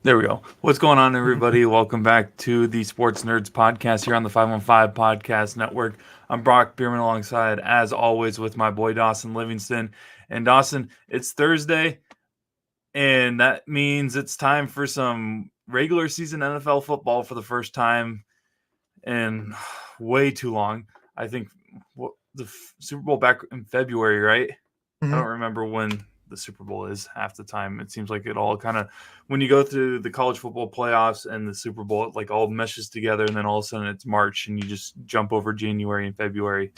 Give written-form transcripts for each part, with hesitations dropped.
There we go. What's going on, everybody? Welcome back to the Sports Nerds podcast here on the 515 Podcast Network. I'm Brock Bierman alongside, as always, with my boy Dawson Livingston. And Dawson, it's Thursday, and that means it's time for some regular season NFL football for the first time in way too long. I think the Super Bowl back in February, right? I don't remember when the Super Bowl is half the time. It seems like it all kind of, when you go through the college football playoffs and the Super Bowl, it like all meshes together, and then all of a sudden it's March and you just jump over January and February,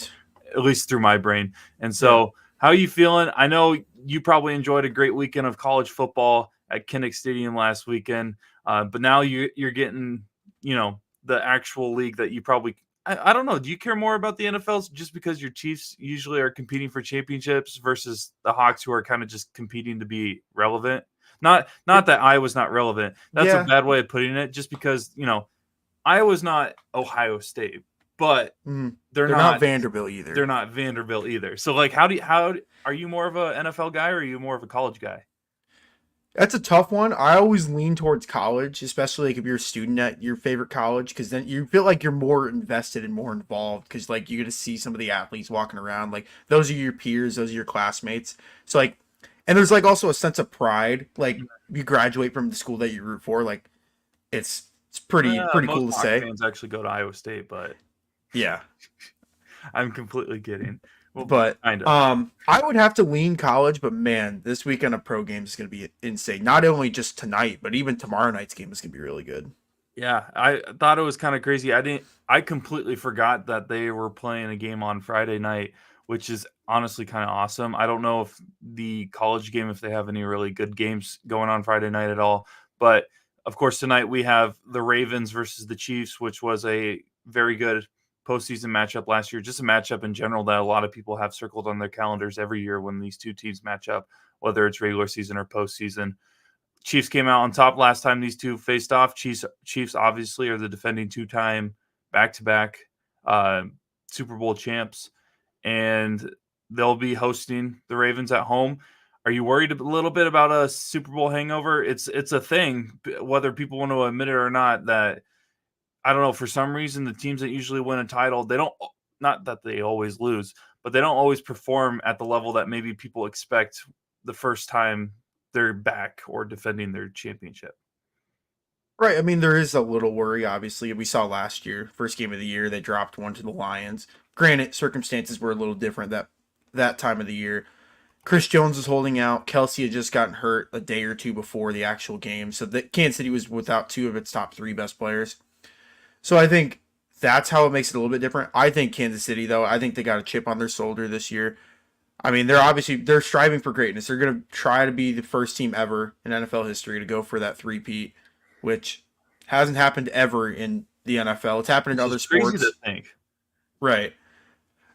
at least through my brain. And so how are you feeling? I know you probably enjoyed a great weekend of college football at Kinnick Stadium last weekend, but now you're getting, the actual league that you probably – I don't know. Do you care more about the NFL just because your Chiefs usually are competing for championships versus the Hawks, who are kind of just competing to be relevant? Not that Iowa's not relevant. That's a bad way of putting it. Just because Iowa's not Ohio State, but they're not Vanderbilt either. They're not Vanderbilt either. So like, how are you more of an NFL guy or are you more of a college guy? That's a tough one. I always lean towards college, especially like if you're a student at your favorite college, because then you feel like you're more invested and more involved because like you get to see some of the athletes walking around. Like those are your peers, those are your classmates. So like, and there's like also a sense of pride. Like you graduate from the school that you root for. Like it's pretty cool to say. Fans actually go to Iowa State, but yeah, I'm completely kidding. Well, but I would have to lean college, but man, this weekend of pro games is going to be insane. Not only just tonight, but even tomorrow night's game is going to be really good. Yeah, I thought it was kind of crazy. I completely forgot that they were playing a game on Friday night, which is honestly kind of awesome. I don't know if the college game, if they have any really good games going on Friday night at all, but of course tonight we have the Ravens versus the Chiefs, which was a very good postseason matchup last year, just a matchup in general that a lot of people have circled on their calendars every year when these two teams match up, whether it's regular season or postseason. Chiefs came out on top last time these two faced off. Chiefs obviously are the defending two-time back-to-back Super Bowl champs, and they'll be hosting the Ravens at home. Are you worried a little bit about a Super Bowl hangover? It's a thing, whether people want to admit it or not, that I don't know, for some reason, the teams that usually win a title, they don't, not that they always lose, but they don't always perform at the level that maybe people expect the first time they're back or defending their championship. Right. I mean, there is a little worry, obviously. We saw last year, first game of the year, they dropped one to the Lions. Granted, circumstances were a little different that time of the year. Chris Jones was holding out. Kelsey had just gotten hurt a day or two before the actual game. So Kansas City was without two of its top three best players. So I think that's how it makes it a little bit different. I think Kansas City, though, I think they got a chip on their shoulder this year. I mean, they're striving for greatness. They're going to try to be the first team ever in NFL history to go for that three-peat, which hasn't happened ever in the NFL. It's happened in other sports. Crazy to think. Right.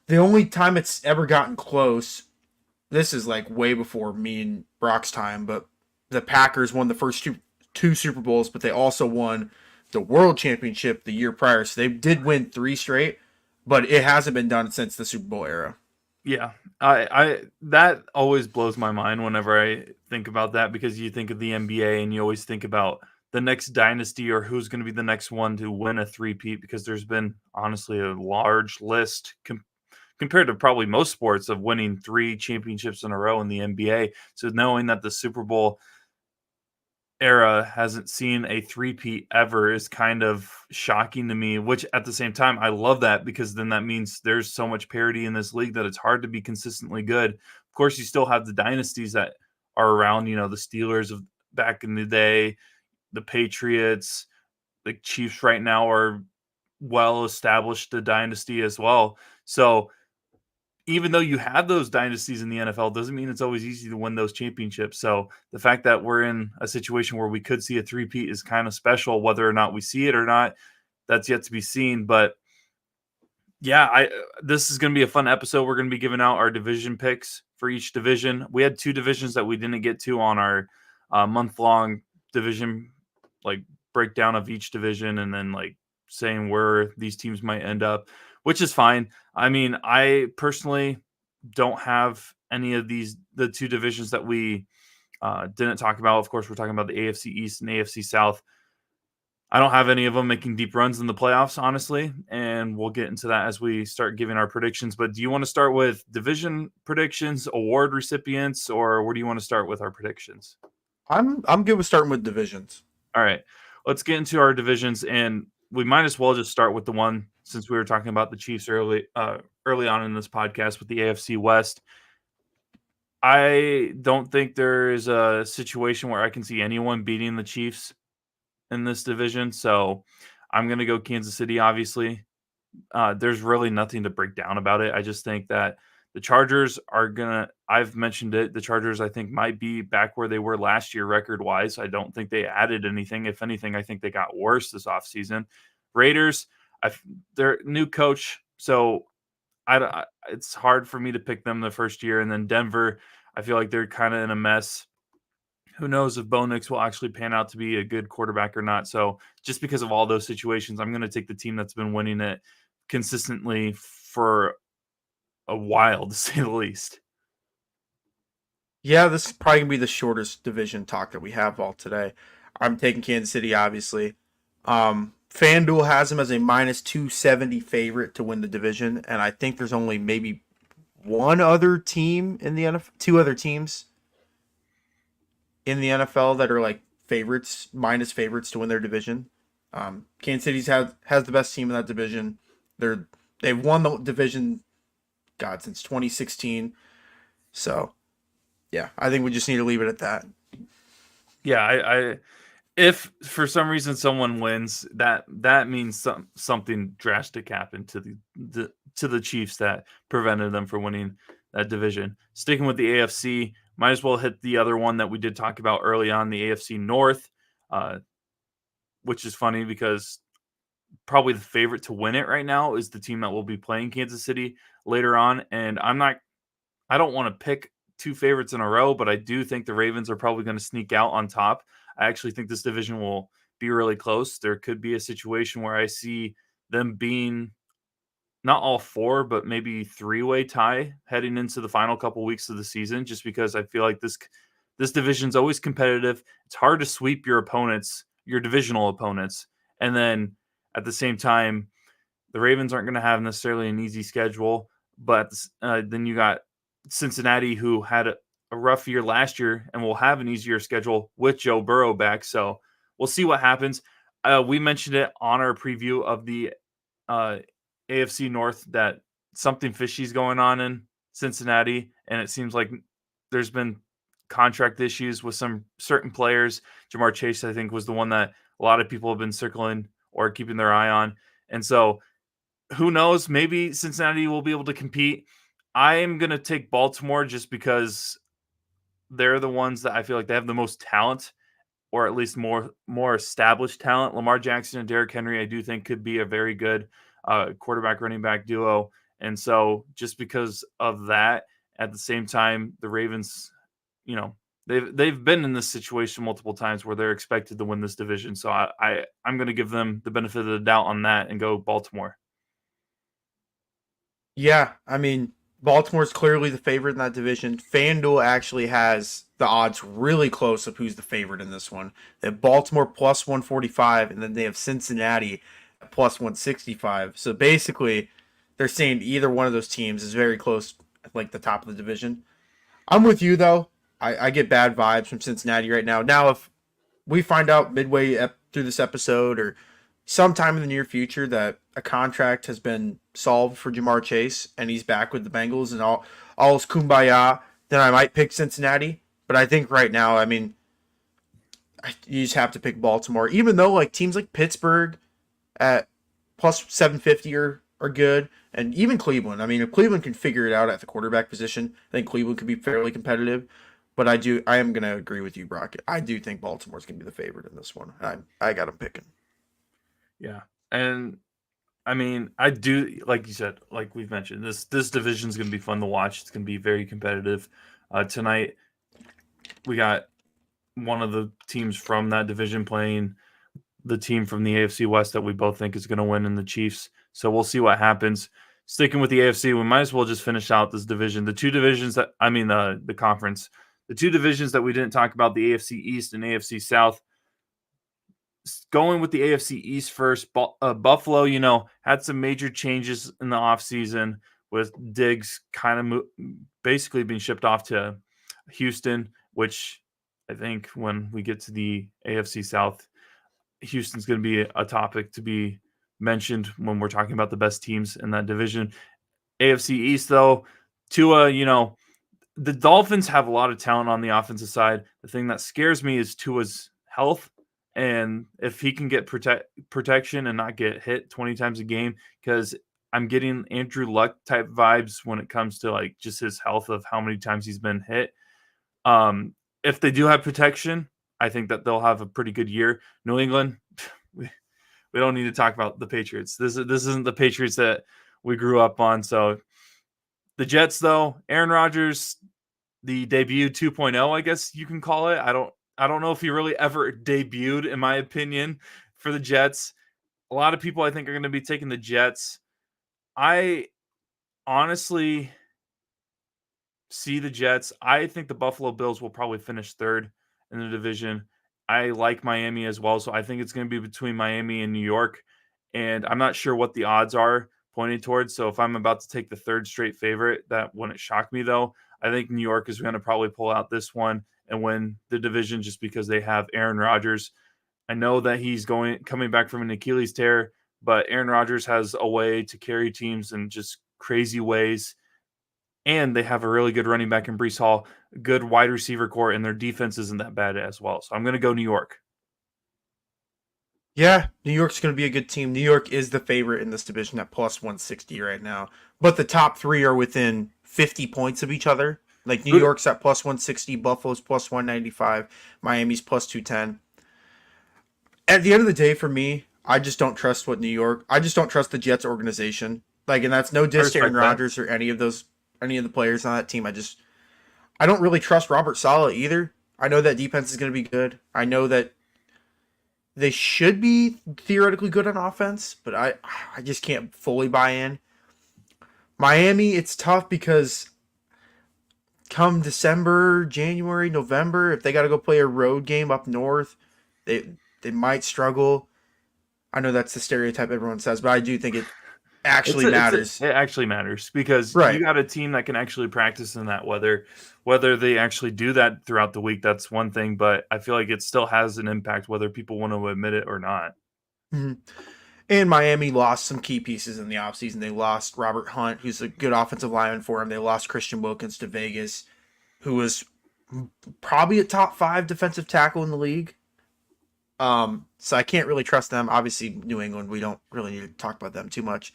The only time it's ever gotten close, this is like way before me and Brock's time, but the Packers won the first two Super Bowls, but they also won the World Championship the year prior. So they did win 3 straight, but it hasn't been done since the Super Bowl era. Yeah, I that always blows my mind whenever I think about that, because you think of the NBA and you always think about the next dynasty or who's going to be the next one to win a three-peat, because there's been honestly a large list compared to probably most sports of winning 3 championships in a row in the NBA. So knowing that the Super Bowl era hasn't seen a three-peat ever is kind of shocking to me, which at the same time, I love that, because then that means there's so much parity in this league that it's hard to be consistently good. Of course, you still have the dynasties that are around, the Steelers of back in the day, the Patriots, the Chiefs right now are well-established a dynasty as well. So even though you have those dynasties in the NFL, doesn't mean it's always easy to win those championships. So the fact that we're in a situation where we could see a three-peat is kind of special. Whether or not we see it or not, that's yet to be seen. But yeah, this is going to be a fun episode. We're going to be giving out our division picks for each division. We had 2 divisions that we didn't get to on our month-long division, like breakdown of each division, and then like saying where these teams might end up, which is fine. I mean, I personally don't have any of the 2 divisions that we didn't talk about. Of course, we're talking about the AFC East and AFC South. I don't have any of them making deep runs in the playoffs, honestly, and we'll get into that as we start giving our predictions. But do you want to start with division predictions, award recipients, or where do you want to start with our predictions? I'm good with starting with divisions. All right, let's get into our divisions, and we might as well just start with the one since we were talking about the Chiefs early on in this podcast with the AFC West. I don't think there is a situation where I can see anyone beating the Chiefs in this division, so I'm going to go Kansas City, obviously. There's really nothing to break down about it. I just think that the Chargers are going to, I've mentioned it, the Chargers, I think, might be back where they were last year record wise. I don't think they added anything. If anything, I think they got worse this offseason. Raiders, they're new coach, so it's hard for me to pick them the first year. And then Denver, I feel like they're kind of in a mess. Who knows if Bo Nix will actually pan out to be a good quarterback or not. So just because of all those situations, I'm going to take the team that's been winning it consistently for a while, to say the least. Yeah, this is probably gonna be the shortest division talk that we have all today. I'm taking Kansas City, obviously. FanDuel has them as a minus 270 favorite to win the division, and I think there's only maybe one other team in the NFL, two other teams in the NFL that are like favorites, minus favorites to win their division. Kansas City's has the best team in that division. They've won the division, God, since 2016. So yeah, I think we just need to leave it at that. Yeah, I if for some reason someone wins, that means something drastic happened to the Chiefs that prevented them from winning that division. Sticking with the AFC, might as well hit the other one that we did talk about early on, the AFC North, which is funny because probably the favorite to win it right now is the team that will be playing Kansas City later on. And I don't want to pick two favorites in a row, but I do think the Ravens are probably going to sneak out on top. I actually think this division will be really close. There could be a situation where I see them being not all four, but maybe three-way tie heading into the final couple weeks of the season, just because I feel like this division's always competitive. It's hard to sweep your opponents, your divisional opponents, and then at the same time, the Ravens aren't going to have necessarily an easy schedule. But then you got Cincinnati, who had a rough year last year and will have an easier schedule with Joe Burrow back. So we'll see what happens. We mentioned it on our preview of the AFC North that something fishy is going on in Cincinnati, and it seems like there's been contract issues with some certain players. Jamar Chase, I think, was the one that a lot of people have been circling or keeping their eye on. And so who knows? Maybe Cincinnati will be able to compete. I am going to take Baltimore just because they're the ones that I feel like they have the most talent, or at least more established talent. Lamar Jackson and Derrick Henry, I do think, could be a very good quarterback running back duo. And so just because of that, at the same time, the Ravens, they've been in this situation multiple times where they're expected to win this division. So I'm going to give them the benefit of the doubt on that and go Baltimore. Yeah, I mean, Baltimore's clearly the favorite in that division. FanDuel actually has the odds really close of who's the favorite in this one. They have Baltimore plus 145, and then they have Cincinnati at plus 165. So basically, they're saying either one of those teams is very close, like the top of the division. I'm with you, though. I get bad vibes from Cincinnati right now. Now, if we find out midway through this episode or sometime in the near future that a contract has been solved for Jamar Chase and he's back with the Bengals and all is kumbaya, then I might pick Cincinnati. But I think right now, I mean, you just have to pick Baltimore. Even though like teams like Pittsburgh at plus 750 are good, and even Cleveland. I mean, if Cleveland can figure it out at the quarterback position, I think Cleveland could be fairly competitive. But I am going to agree with you, Brock. I do think Baltimore's going to be the favorite in this one. I got them picking. Yeah. And I mean, I do, like you said, like we've mentioned, this division is going to be fun to watch. It's going to be very competitive. Tonight, we got one of the teams from that division playing the team from the AFC West that we both think is going to win in the Chiefs. So we'll see what happens. Sticking with the AFC, we might as well just finish out this division. The two divisions the conference The two divisions that we didn't talk about, the AFC East and AFC South. Going with the AFC East first, Buffalo, had some major changes in the offseason with Diggs kind of basically being shipped off to Houston, which I think when we get to the AFC South, Houston's going to be a topic to be mentioned when we're talking about the best teams in that division. AFC East, though, Tua, the Dolphins have a lot of talent on the offensive side. The thing that scares me is Tua's health. And if he can get protection and not get hit 20 times a game, because I'm getting Andrew Luck type vibes when it comes to like just his health of how many times he's been hit. If they do have protection, I think that they'll have a pretty good year. New England, we don't need to talk about the Patriots. This isn't the Patriots that we grew up on. So the Jets, though, Aaron Rodgers, the debut 2.0, I guess you can call it. I don't know if he really ever debuted, in my opinion, for the Jets. A lot of people, I think, are going to be taking the Jets. I honestly see the Jets. I think the Buffalo Bills will probably finish third in the division. I like Miami as well, so I think it's going to be between Miami and New York. And I'm not sure what the odds are pointing towards. So if I'm about to take the third straight favorite, that wouldn't shock me, though. I think New York is going to probably pull out this one and win the division just because they have Aaron Rodgers. I know that he's coming back from an Achilles tear, but Aaron Rodgers has a way to carry teams in just crazy ways. And they have a really good running back in Breece Hall, good wide receiver core, and their defense isn't that bad as well. So I'm going to go New York. Yeah, New York's going to be a good team. New York is the favorite in this division at plus 160 right now. But the top three are within 50 points of each other. Like New York's at plus 160, Buffalo's plus 195, Miami's plus 210. At the end of the day, for me, I just don't trust I just don't trust the Jets organization. Like, and that's no diss to Aaron Rodgers or any of the players on that team. I don't really trust Robert Saleh either. I know that defense is going to be good. I know that they should be theoretically good on offense, but I just can't fully buy in. Miami, it's tough because come December, January, November, if they got to go play a road game up north, they might struggle. I know that's the stereotype everyone says, but I do think it actually matters. It actually matters because Right. you got a team that can actually practice in that weather. Whether they actually do that throughout the week, that's one thing, but I feel like it still has an impact whether people want to admit it or not. Mm-hmm. And Miami lost some key pieces in the offseason. They lost Robert Hunt, who's a good offensive lineman for him. They lost Christian Wilkins to Vegas, who was probably a top 5 defensive tackle in the league. So I can't really trust them. Obviously, New England, we don't really need to talk about them too much.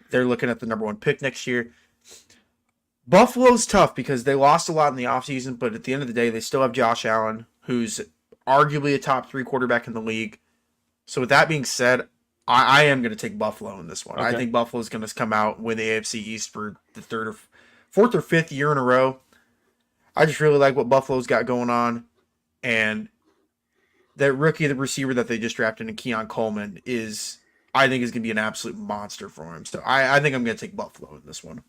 They're looking at the number 1 pick next year. Buffalo's tough because they lost a lot in the offseason, but at the end of the day, they still have Josh Allen, who's arguably a top 3 quarterback in the league. So with that being said, I am going to take Buffalo in this one. Okay. I think Buffalo's going to come out and win the AFC East for the 4th or 5th year in a row. I just really like what Buffalo's got going on. And that rookie, the receiver that they just drafted in Keon Coleman I think is going to be an absolute monster for him. So I think I'm going to take Buffalo in this one.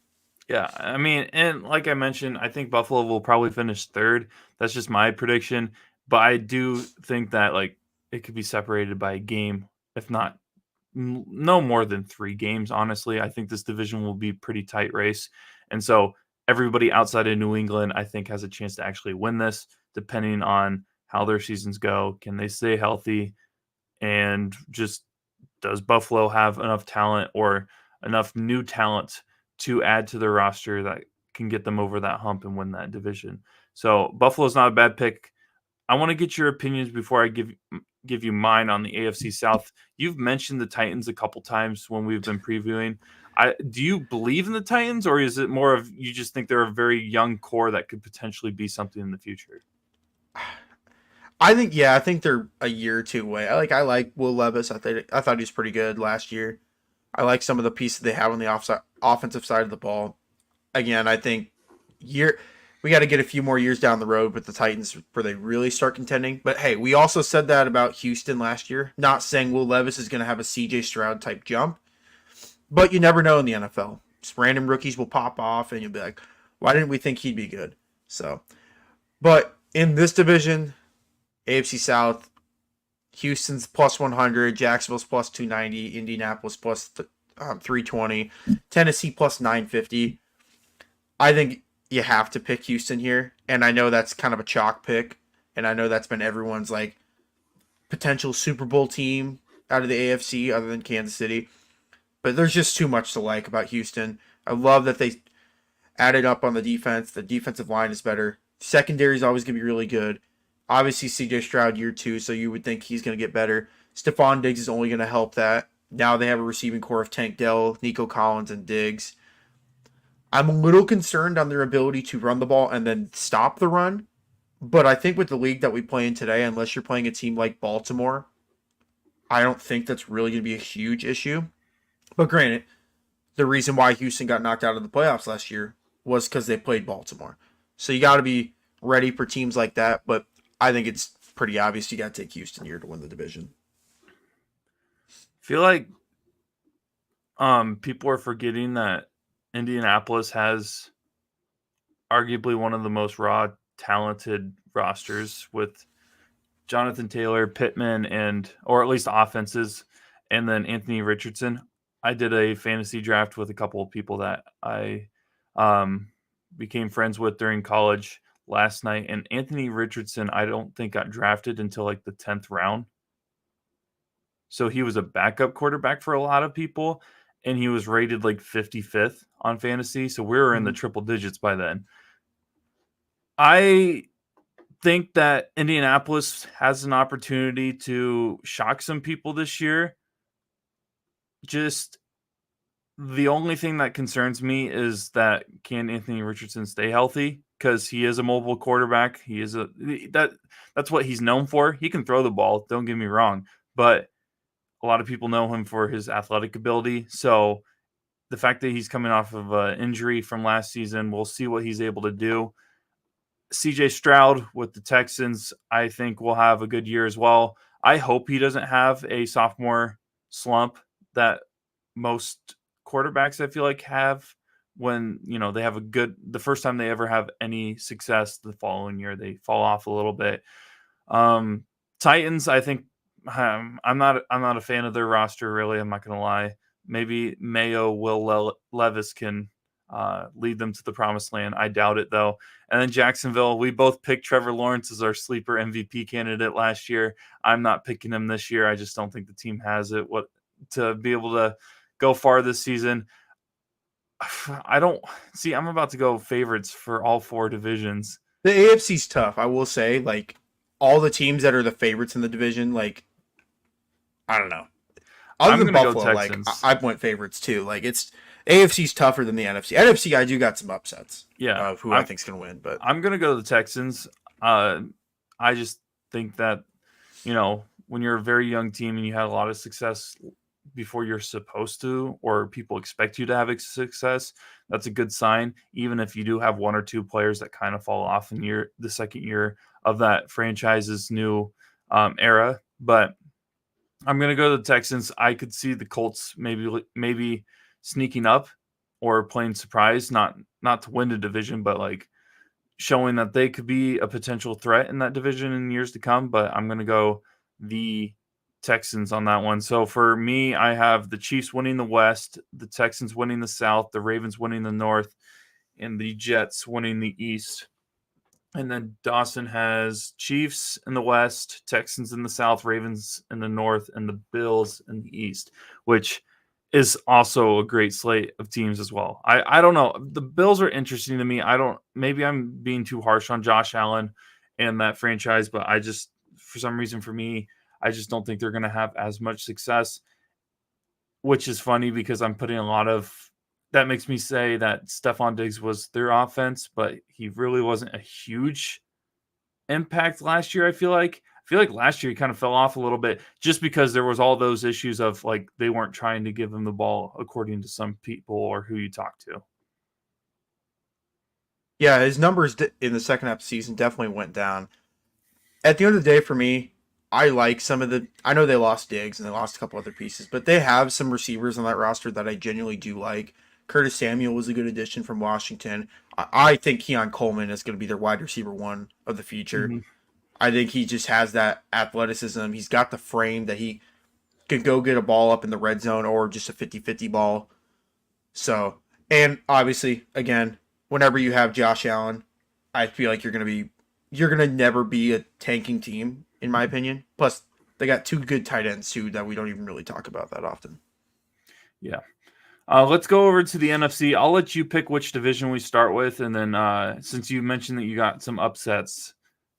Yeah, I mean, and like I mentioned, I think Buffalo will probably finish third. That's just my prediction. But I do think that like it could be separated by a game, if not no more than 3 games, honestly. I think this division will be a pretty tight race. And so everybody outside of New England, I think, has a chance to actually win this, depending on how their seasons go. Can they stay healthy? And just does Buffalo have enough talent or enough new talent to add to their roster that can get them over that hump and win that division? So Buffalo's not a bad pick. I want to get your opinions before I give you mine on the AFC South. You've mentioned the Titans a couple times when we've been previewing. Do you believe in the Titans, or is it more of you just think they're a very young core that could potentially be something in the future? I think they're a year or two away. I like Will Levis. I thought he was pretty good last year. I like some of the pieces they have on the offensive side of the ball. Again, I think we got to get a few more years down the road with the Titans before they really start contending. But hey, we also said that about Houston last year. Not saying Will Levis is going to have a CJ Stroud type jump, but you never know in the NFL. Just random rookies will pop off, and you'll be like, why didn't we think he'd be good? So But in this division, AFC South, Houston's plus 100, Jacksonville's plus 290, Indianapolis plus 320, Tennessee plus 950. I think you have to pick Houston here, and I know that's kind of a chalk pick, and I know that's been everyone's like potential Super Bowl team out of the AFC other than Kansas City. But there's just too much to like about Houston. I love that they added up on the defense. The defensive line is better. Secondary is always going to be really good. Obviously, CJ Stroud year two, so you would think he's going to get better. Stephon Diggs is only going to help that. Now they have a receiving core of Tank Dell, Nico Collins, and Diggs. I'm a little concerned on their ability to run the ball and then stop the run. But I think with the league that we play in today, unless you're playing a team like Baltimore, I don't think that's really going to be a huge issue. But granted, the reason why Houston got knocked out of the playoffs last year was because they played Baltimore. So you got to be ready for teams like that. But I think it's pretty obvious you got to take Houston here to win the division. Feel like people are forgetting that Indianapolis has arguably one of the most raw, talented rosters with Jonathan Taylor, Pittman, or at least offenses, and then Anthony Richardson. I did a fantasy draft with a couple of people that I became friends with during college last night, and Anthony Richardson, I don't think got drafted until like the 10th round. So he was a backup quarterback for a lot of people, and he was rated like 55th on fantasy. So we were in the triple digits by then. I think that Indianapolis has an opportunity to shock some people this year. Just the only thing that concerns me is that can Anthony Richardson stay healthy? Because he is a mobile quarterback. That's what he's known for. He can throw the ball. Don't get me wrong, but a lot of people know him for his athletic ability. So the fact that he's coming off of an injury from last season, we'll see what he's able to do. CJ Stroud with the Texans, I think will have a good year as well. I hope he doesn't have a sophomore slump that most quarterbacks I feel like have when, they have the first time they ever have any success the following year, they fall off a little bit. Titans, I think I'm not a fan of their roster really. I'm not going to lie. Maybe Mayo, Will Levis can lead them to the promised land. I doubt it though. And then Jacksonville, we both picked Trevor Lawrence as our sleeper MVP candidate last year. I'm not picking him this year. I just don't think the team has it to be able to go far this season. I'm about to go favorites for all four divisions. The AFC's tough, I will say. Like, all the teams that are the favorites in the division, like, I don't know. Other than Buffalo, like, I went favorites too. Like, it's AFC's tougher than the NFC. NFC, I do got some upsets. Yeah, of who I think's gonna win, but I'm gonna go to the Texans. I just think that when you're a very young team and you had a lot of success before you're supposed to, or people expect you to have success, that's a good sign. Even if you do have one or two players that kind of fall off in the second year of that franchise's new era, but I'm going to go to the Texans. I could see the Colts maybe sneaking up or playing surprise, not to win the division, but like showing that they could be a potential threat in that division in years to come. But I'm going to go the Texans on that one. So for me, I have the Chiefs winning the West, the Texans winning the South, the Ravens winning the North, and the Jets winning the East. And then Dawson has Chiefs in the West, Texans in the South, Ravens in the North, and the Bills in the East, which is also a great slate of teams as well. I don't know. The Bills are interesting to me. Maybe I'm being too harsh on Josh Allen and that franchise, but for some reason for me, I just don't think they're going to have as much success, which is funny because I'm putting that makes me say that Stephon Diggs was their offense, but he really wasn't a huge impact last year. I feel like last year he kind of fell off a little bit just because there was all those issues of like they weren't trying to give him the ball according to some people or who you talk to. Yeah, his numbers in the second half of the season definitely went down. At the end of the day, for me, I like I know they lost Diggs and they lost a couple other pieces, but they have some receivers on that roster that I genuinely do like. Curtis Samuel was a good addition from Washington. I think Keon Coleman is going to be their wide receiver one of the future. Hmm. I think he just has that athleticism. He's got the frame that he can go get a ball up in the red zone or just a 50-50 ball. So, and obviously, again, whenever you have Josh Allen, I feel like you're going to never be a tanking team, in my opinion. Plus, they got two good tight ends, too, that we don't even really talk about that often. Yeah. Let's go over to the NFC. I'll let you pick which division we start with, and then since you mentioned that you got some upsets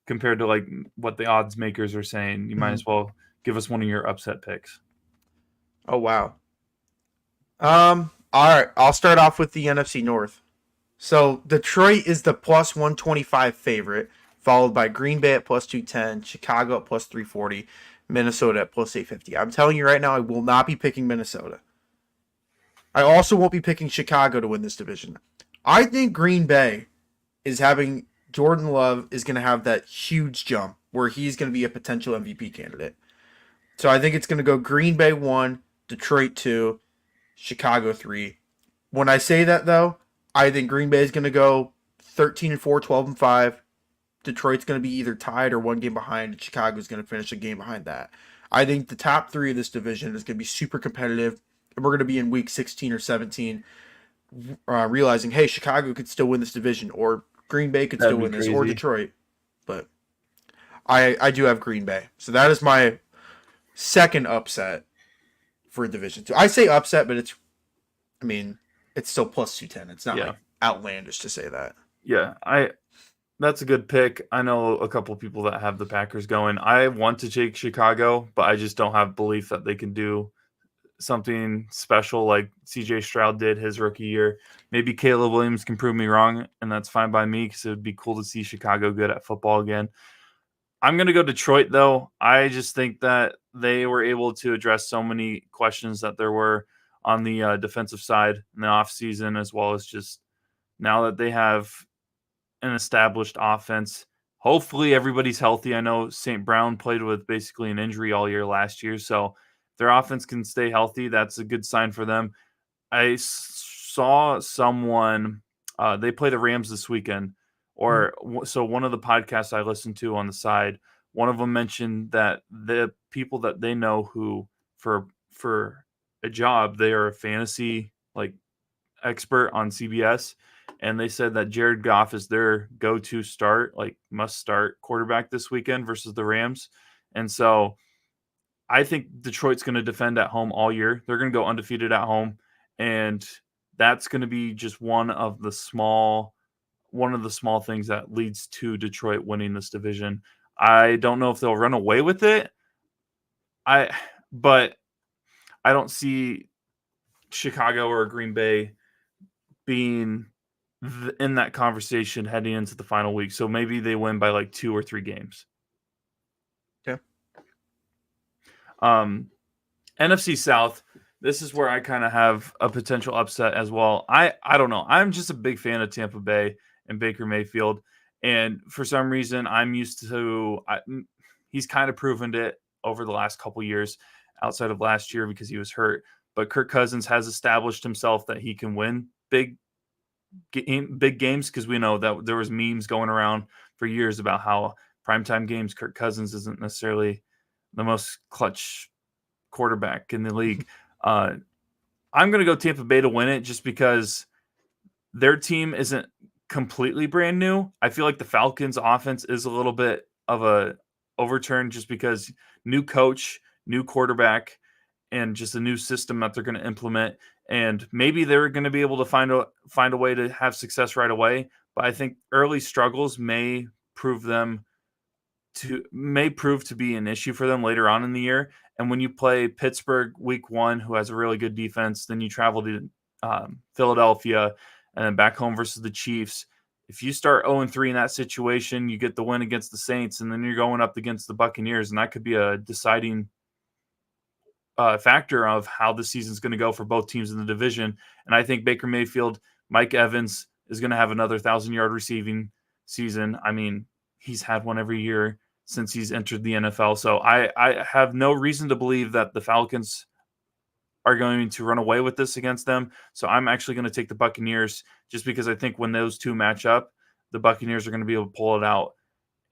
compared to like what the odds makers are saying, you might as well give us one of your upset picks. Oh, wow. All right. I'll start off with the NFC North. So Detroit is the plus 125 favorite, followed by Green Bay at plus 210, Chicago at plus 340, Minnesota at plus 850. I'm telling you right now, I will not be picking Minnesota. I also won't be picking Chicago to win this division. I think Green Bay is having Jordan Love is going to have that huge jump where he's going to be a potential MVP candidate. So I think it's going to go Green Bay 1, Detroit 2, Chicago 3. When I say that though, I think Green Bay is going to go 13-4, 12-5. Detroit's going to be either tied or one game behind, and Chicago's going to finish a game behind that. I think the top three of this division is going to be super competitive, and we're going to be in week 16 or 17 realizing, hey, Chicago could still win this division, or Green Bay could That'd still be win this, or crazy. Detroit. But I do have Green Bay. So that is my second upset for Division 2. I say upset, but I mean, it's still plus 210. It's not Yeah. like outlandish to say that. Yeah, that's a good pick. I know a couple people that have the Packers going. I want to take Chicago, but I just don't have belief that they can do something special like CJ Stroud did his rookie year. Maybe Caleb Williams can prove me wrong, and that's fine by me because it would be cool to see Chicago good at football again. I'm going to go Detroit, though. I just think that they were able to address so many questions that there were on the defensive side in the offseason, as well as just now that they have an established offense. Hopefully, everybody's healthy. I know St. Brown played with basically an injury all year last year, so their offense can stay healthy. That's a good sign for them. I saw someone, they play the Rams this weekend, so one of the podcasts I listened to on the side, one of them mentioned that the people that they know who for a job, they are a fantasy like expert on CBS, and they said that Jared Goff is their go-to start, like must start quarterback this weekend versus the Rams. And so I think Detroit's going to defend at home all year. They're going to go undefeated at home, and that's going to be just one of the small things that leads to Detroit winning this division. I don't know if they'll run away with it. But I don't see Chicago or Green Bay being in that conversation heading into the final week. So maybe they win by like 2 or 3 games. Okay. NFC South, this is where I kind of have a potential upset as well. I don't know. I'm just a big fan of Tampa Bay and Baker Mayfield. And for some reason, I'm used to he's kind of proven it over the last couple years outside of last year because he was hurt. But Kirk Cousins has established himself that he can win big games because we know that there was memes going around for years about how primetime games Kirk Cousins isn't necessarily the most clutch quarterback in the league. I'm going to go Tampa Bay to win it just because their team isn't completely brand new. I feel like the Falcons offense is a little bit of a overturn just because new coach, new quarterback, and just a new system that they're going to implement. And maybe they're going to be able to find a way to have success right away. But I think early struggles may prove to be an issue for them later on in the year. And when you play Pittsburgh week 1, who has a really good defense, then you travel to Philadelphia and then back home versus the Chiefs. If you start 0-3 in that situation, you get the win against the Saints, and then you're going up against the Buccaneers, and that could be a deciding factor of how the season's going to go for both teams in the division. And I think Baker Mayfield, Mike Evans is going to have another 1,000-yard receiving season. I mean, he's had one every year since he's entered the NFL. So I have no reason to believe that the Falcons are going to run away with this against them. So I'm actually going to take the Buccaneers just because I think when those two match up, the Buccaneers are going to be able to pull it out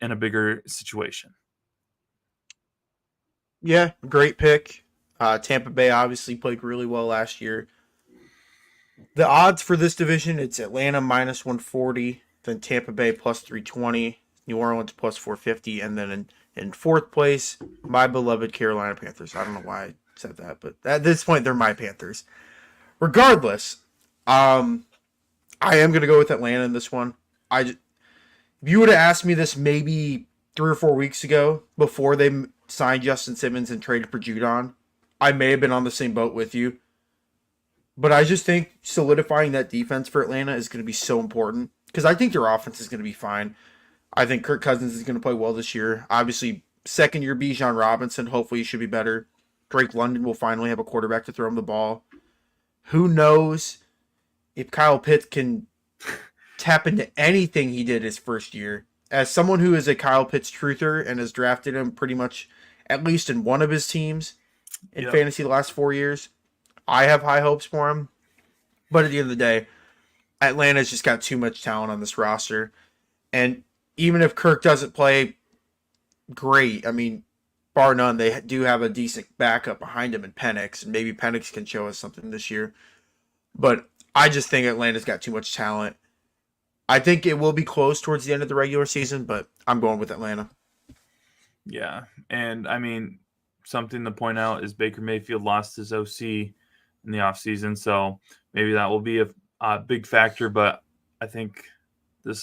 in a bigger situation. Yeah, great pick. Tampa Bay obviously played really well last year. The odds for this division, it's Atlanta minus 140, then Tampa Bay plus 320, New Orleans plus 450, and then in fourth place, my beloved Carolina Panthers. I don't know why I said that, but at this point, they're my Panthers. Regardless, I am going to go with Atlanta in this one. If you would have asked me this maybe 3 or 4 weeks ago before they signed Justin Simmons and traded for Judon, I may have been on the same boat with you. But I just think solidifying that defense for Atlanta is going to be so important because I think their offense is going to be fine. I think Kirk Cousins is going to play well this year. Obviously, second year Bijan Robinson, hopefully he should be better. Drake London will finally have a quarterback to throw him the ball. Who knows if Kyle Pitts can tap into anything he did his first year. As someone who is a Kyle Pitts truther and has drafted him pretty much at least in one of his teams in fantasy the last 4 years, I have high hopes for him. But at the end of the day, Atlanta's just got too much talent on this roster. And even if Kirk doesn't play great, I mean, bar none, they do have a decent backup behind him in Penix. And maybe Penix can show us something this year. But I just think Atlanta's got too much talent. I think it will be close towards the end of the regular season, but I'm going with Atlanta. Yeah. And I mean, something to point out is Baker Mayfield lost his OC in the offseason. So maybe that will be a big factor. But I think the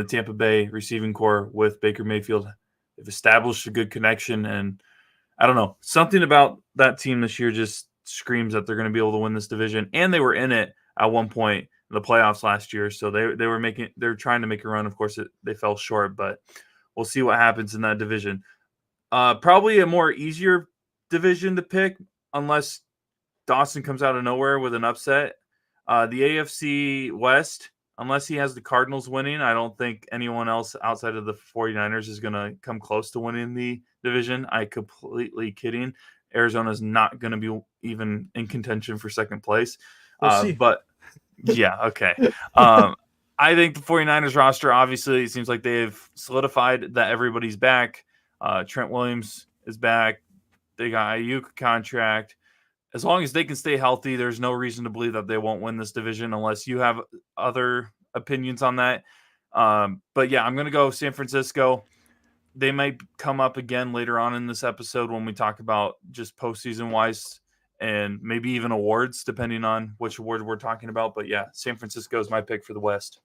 Tampa Bay receiving core with Baker Mayfield, they've established a good connection. And I don't know, something about that team this year just screams that they're going to be able to win this division. And they were in it at one point in the playoffs last year. So they're trying to make a run. Of course, they fell short, but we'll see what happens in that division. Probably a more easier division to pick unless Dawson comes out of nowhere with an upset. The AFC West, unless he has the Cardinals winning, I don't think anyone else outside of the 49ers is going to come close to winning the division. I completely kidding. Arizona's not going to be even in contention for second place. We'll see. But yeah, okay. I think the 49ers roster, obviously, it seems like they've solidified that everybody's back. Trent Williams is back. They got Ayuk contract. As long as they can stay healthy, there's no reason to believe that they won't win this division unless you have other opinions on that. But yeah, I'm going to go San Francisco. They might come up again later on in this episode when we talk about just postseason wise and maybe even awards, depending on which award we're talking about. But yeah, San Francisco is my pick for the West.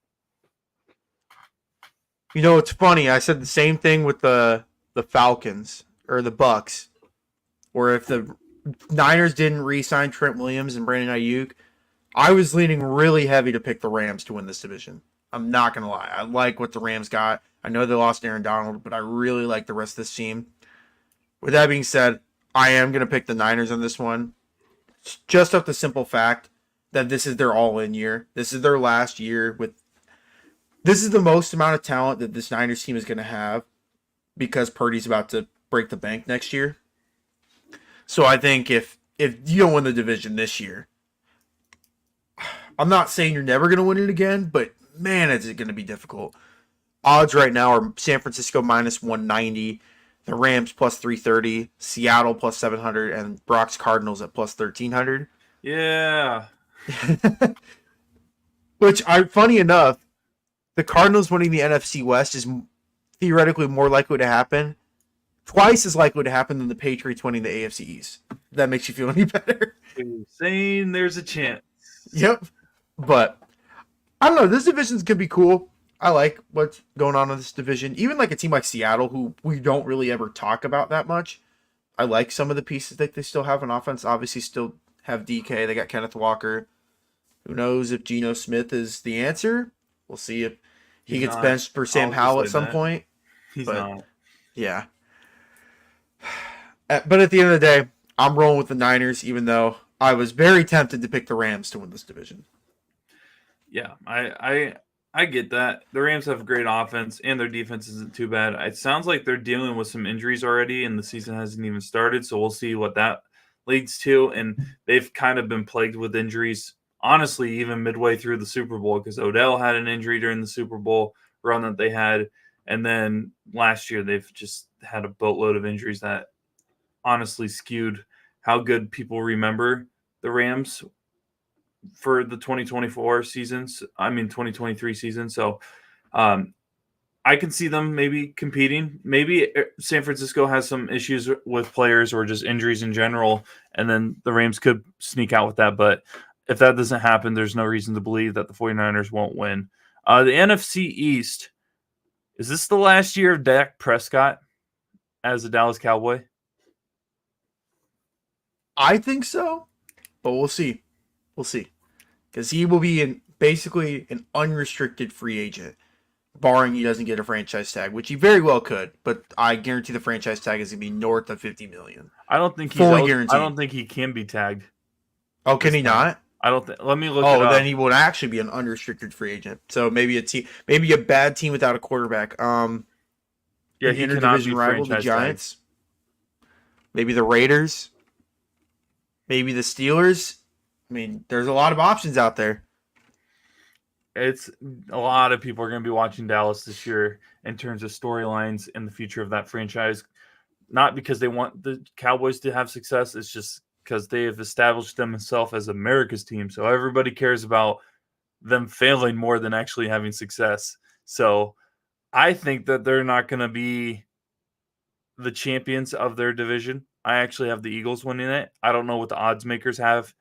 You know, it's funny. I said the same thing with the Falcons or the Bucks, or if the Niners didn't re-sign Trent Williams and Brandon Ayuk, I was leaning really heavy to pick the Rams to win this division. I'm not going to lie. I like what the Rams got. I know they lost Aaron Donald, but I really like the rest of this team. With that being said, I am going to pick the Niners on this one. Just off the simple fact that this is their all-in year. This is their last year with. This is the most amount of talent that this Niners team is going to have because Purdy's about to break the bank next year. So I think if you don't win the division this year, I'm not saying you're never going to win it again, but man, is it going to be difficult. Odds right now are San Francisco minus 190, the Rams plus 330, Seattle plus 700, and Brock's Cardinals at plus 1300. Yeah. Which, funny enough, the Cardinals winning the NFC West is theoretically more likely to happen. Twice as likely to happen than the Patriots winning the AFC East. If that makes you feel any better. You're saying there's a chance. Yep. But, I don't know. This division could be cool. I like what's going on in this division. Even like a team like Seattle, who we don't really ever talk about that much. I like some of the pieces that they still have on offense. Obviously, still have DK. They got Kenneth Walker. Who knows if Geno Smith is the answer? We'll see if he gets benched for Sam Howell at some point. He's not. Yeah. But at the end of the day, I'm rolling with the Niners, even though I was very tempted to pick the Rams to win this division. Yeah, I get that. The Rams have a great offense, and their defense isn't too bad. It sounds like they're dealing with some injuries already, and the season hasn't even started, so we'll see what that leads to, and they've kind of been plagued with injuries. Honestly, even midway through the Super Bowl, because Odell had an injury during the Super Bowl run that they had, and then last year they've just had a boatload of injuries that honestly skewed how good people remember the Rams for the 2024 seasons. I mean, 2023 season. So I can see them maybe competing. Maybe San Francisco has some issues with players or just injuries in general, and then the Rams could sneak out with that. But if that doesn't happen, there's no reason to believe that the 49ers won't win. The NFC East, is this the last year of Dak Prescott as a Dallas Cowboy? I think so, but we'll see. We'll see. Because he will be basically an unrestricted free agent, barring he doesn't get a franchise tag, which he very well could. But I guarantee the franchise tag is going to be north of $50 million. I don't think fully guaranteed. I don't think he can be tagged. Oh, can he not? I don't think. Let me look it up. Oh, then he would actually be an unrestricted free agent. So maybe maybe a bad team without a quarterback. Yeah, he cannot interdivision be rival, the Giants. Maybe the Raiders. Maybe the Steelers. I mean, there's a lot of options out there. It's a lot of people are going to be watching Dallas this year in terms of storylines and the future of that franchise. Not because they want the Cowboys to have success. It's just because they have established themselves as America's team. So everybody cares about them failing more than actually having success. So I think that they're not going to be the champions of their division. I actually have the Eagles winning it. I don't know what the odds makers have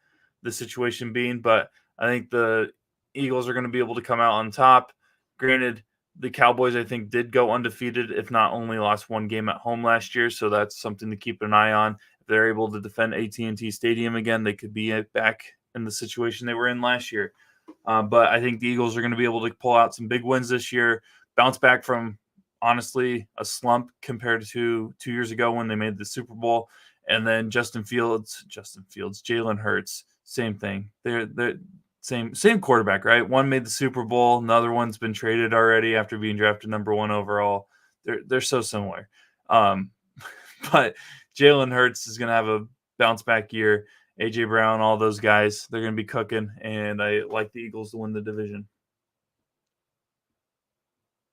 the situation being, but I think the Eagles are going to be able to come out on top. Granted, the Cowboys, I think, did go undefeated, if not only lost one game at home last year. So that's something to keep an eye on. If they're able to defend AT&T Stadium again, they could be back in the situation they were in last year. But I think the Eagles are going to be able to pull out some big wins this year, bounce back from, honestly, a slump compared to 2 years ago when they made the Super Bowl. And then Jalen Hurts, same thing. They're same quarterback, right? One made the Super Bowl, another one's been traded already after being drafted number 1 overall. They're so similar. But Jalen Hurts is going to have a bounce back year. AJ Brown, all those guys, they're going to be cooking, and I like the Eagles to win the division.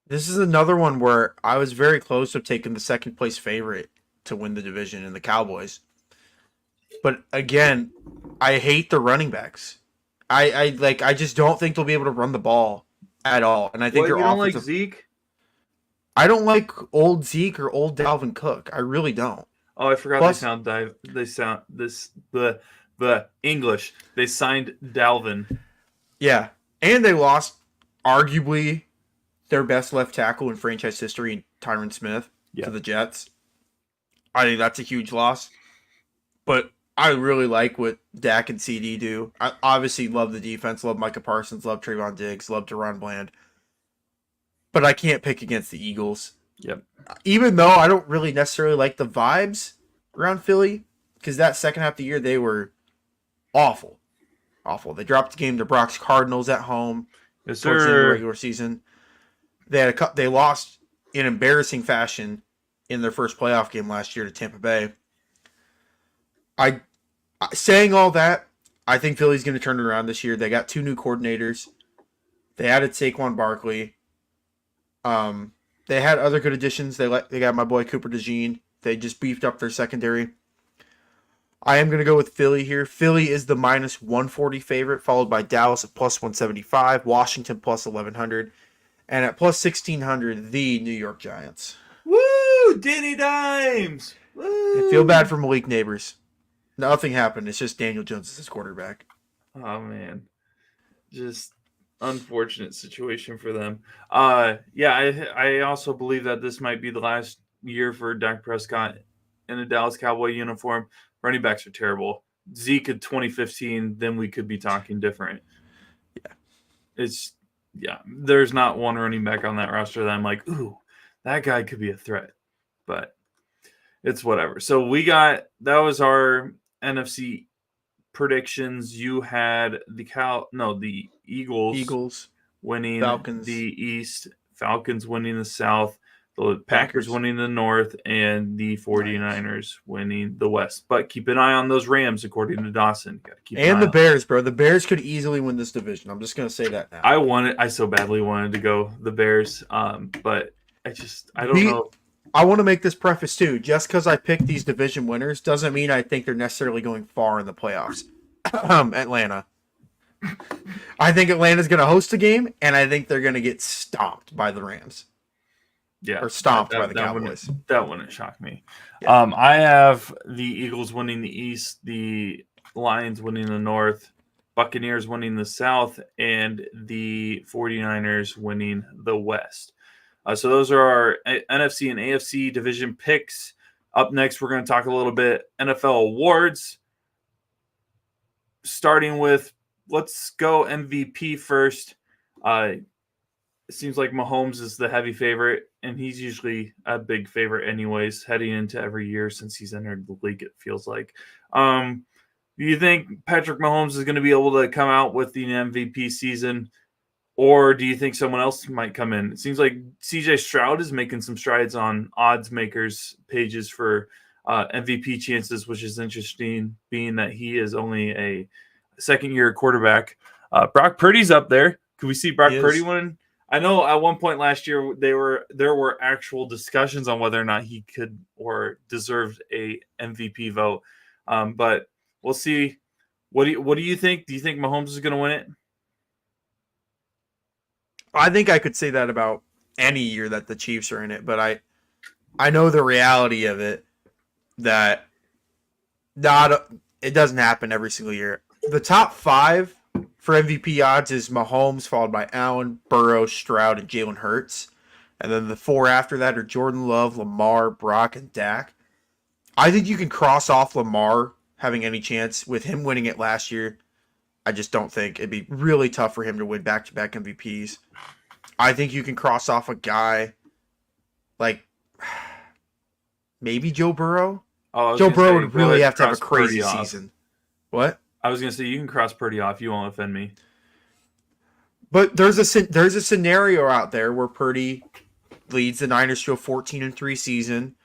This is another one where I was very close to taking the second place favorite to win the division in the Cowboys. But again, I hate the running backs. I just don't think they'll be able to run the ball at all. And I think you don't like Zeke? I don't like old Zeke or old Dalvin Cook. I really don't. Oh, I forgot they sound the English. They signed Dalvin. Yeah. And they lost arguably their best left tackle in franchise history, Tyron Smith, to the Jets. I think that's a huge loss. But I really like what Dak and CD do. I obviously love the defense, love Micah Parsons, love Trayvon Diggs, love Deron Bland. But I can't pick against the Eagles. Yep. Even though I don't really necessarily like the vibes around Philly, because that second half of the year they were awful. Awful. They dropped the game to Brock's Cardinals at home towards the end of the regular season. They lost in embarrassing fashion in their first playoff game last year to Tampa Bay. Saying all that, I think Philly's going to turn it around this year. They got 2 new coordinators. They added Saquon Barkley. They had other good additions. They got my boy Cooper DeJean. They just beefed up their secondary. I am going to go with Philly here. Philly is the minus 140 favorite, followed by Dallas at plus 175, Washington plus 1100, and at plus 1600, the New York Giants. Woo! Danny Dimes! Woo! I feel bad for Malik Neighbors. Nothing happened. It's just Daniel Jones is his quarterback. Oh, man. Just unfortunate situation for them. I also believe that this might be the last year for Dak Prescott in a Dallas Cowboy uniform. Running backs are terrible. Zeke in 2015, then we could be talking different. There's not one running back on that roster that I'm like, ooh, that guy could be a threat. But it's whatever. So that was our NFC predictions. You had the Eagles Eagles winning Falcons. the East, Falcons winning the South, The Packers winning the North and the 49ers winning the West. But keep an eye on those Rams, according to Dawson. And the Bears, bro. The Bears could easily win this division. I'm just going to say that now. I so badly wanted to go the Bears, but I don't know. I want to make this preface too. Just because I picked these division winners doesn't mean I think they're necessarily going far in the playoffs. Atlanta. I think Atlanta's going to host a game, and I think they're going to get stomped by the Rams. Yeah, or stomped by the Cowboys. That wouldn't shock me. Yeah. I have the Eagles winning the East, the Lions winning the North, Buccaneers winning the South, and the 49ers winning the West. So those are our NFC and AFC division picks. Up next, we're going to talk a little bit NFL awards. Starting with, let's go MVP first. It seems like Mahomes is the heavy favorite, and he's usually a big favorite anyways, heading into every year since he's entered the league, it feels like. Do you think Patrick Mahomes is going to be able to come out with the MVP season, or do you think someone else might come in? It seems like CJ Stroud is making some strides on odds makers pages for MVP chances, which is interesting, being that he is only a second-year quarterback. Brock Purdy's up there. Could we see Brock Purdy win? I know at one point last year there were actual discussions on whether or not he could or deserved a MVP vote, but we'll see. What do you think? Do you think Mahomes is going to win it? I think I could say that about any year that the Chiefs are in it, but I know the reality of it, that it doesn't happen every single year. The top 5 for MVP odds is Mahomes, followed by Allen, Burrow, Stroud, and Jalen Hurts. And then the 4 after that are Jordan Love, Lamar, Brock, and Dak. I think you can cross off Lamar having any chance with him winning it last year. I just don't think it'd be really tough for him to win back-to-back MVPs. I think you can cross off a guy like maybe Joe Burrow. Joe Burrow would really have to have a crazy season. What? I was going to say, you can cross Purdy off. You won't offend me. But there's a scenario out there where Purdy leads the Niners to a 14-3 season,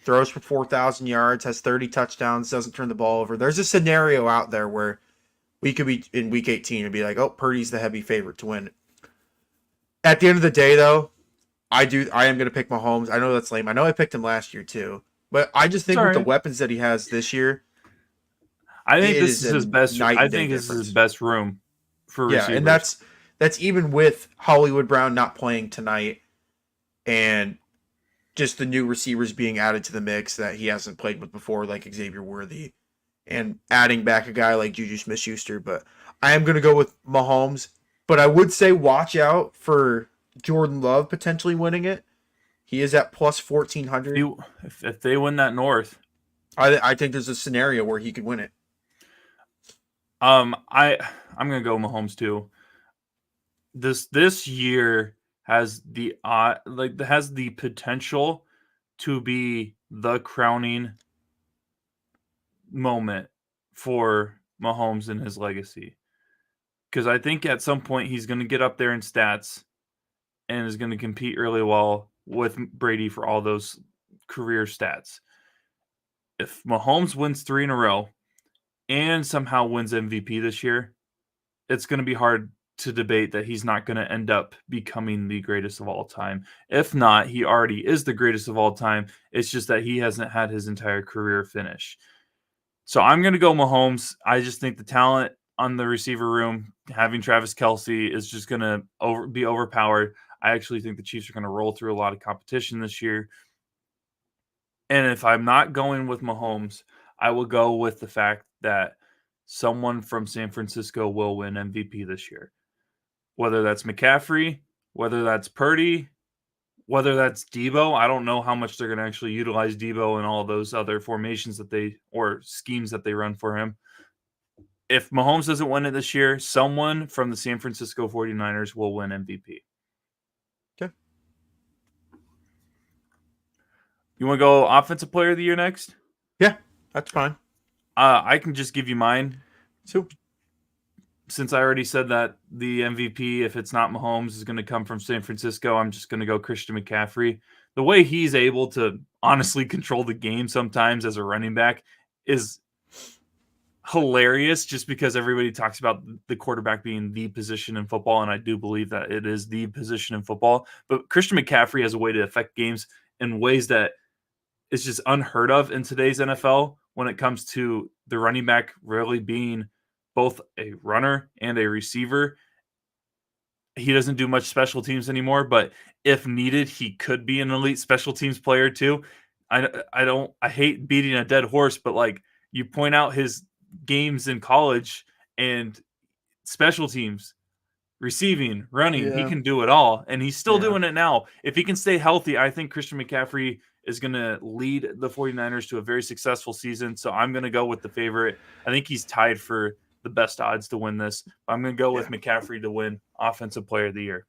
throws for 4,000 yards, has 30 touchdowns, doesn't turn the ball over. There's a scenario out there where we could be in Week 18 and be like, oh, Purdy's the heavy favorite to win. At the end of the day, though, I am going to pick Mahomes. I know that's lame. I know I picked him last year, too. But I just think with the weapons that he has this year, I think this is his best. I think this is his best room for receivers. Yeah, and that's even with Hollywood Brown not playing tonight, and just the new receivers being added to the mix that he hasn't played with before, like Xavier Worthy, and adding back a guy like Juju Smith-Schuster. But I am going to go with Mahomes. But I would say watch out for Jordan Love potentially winning it. He is at plus 1,400. If they win that North, I think there's a scenario where he could win it. I'm gonna go Mahomes too. This year has the potential to be the crowning moment for Mahomes and his legacy. Because I think at some point he's going to get up there in stats and is going to compete really well with Brady for all those career stats. If Mahomes wins 3 in a row and somehow wins MVP this year, it's going to be hard to debate that he's not going to end up becoming the greatest of all time. If not, he already is the greatest of all time. It's just that he hasn't had his entire career finish. So I'm going to go Mahomes. I just think the talent on the receiver room, having Travis Kelce, is just going to be overpowered. I actually think the Chiefs are going to roll through a lot of competition this year. And if I'm not going with Mahomes, I will go with the fact that someone from San Francisco will win MVP this year. Whether that's McCaffrey, whether that's Purdy, whether that's Debo. I don't know how much they're going to actually utilize Debo and all those other formations or schemes that they run for him. If Mahomes doesn't win it this year, someone from the San Francisco 49ers will win MVP. Okay. You want to go Offensive Player of the Year next? Yeah, that's fine. I can just give you mine. So, since I already said that the MVP, if it's not Mahomes, is going to come from San Francisco, I'm just going to go Christian McCaffrey the way he's able to honestly control the game sometimes as a running back is hilarious, just because everybody talks about the quarterback being the position in football, and I do believe that it is the position in football. But Christian McCaffrey has a way to affect games in ways that is just unheard of in today's NFL when it comes to the running back really being both a runner and a receiver. He doesn't do much special teams anymore, but if needed, he could be an elite special teams player too. I hate beating a dead horse, but like you point out his games in college and special teams, receiving, running, he Yeah. can do it all, and he's still Yeah. doing it now. If he can stay healthy, I think Christian McCaffrey is going to lead the 49ers to a very successful season. So I'm going to go with the favorite. I think he's tied for the best odds to win this. I'm going to go with Yeah. McCaffrey to win Offensive Player of the Year.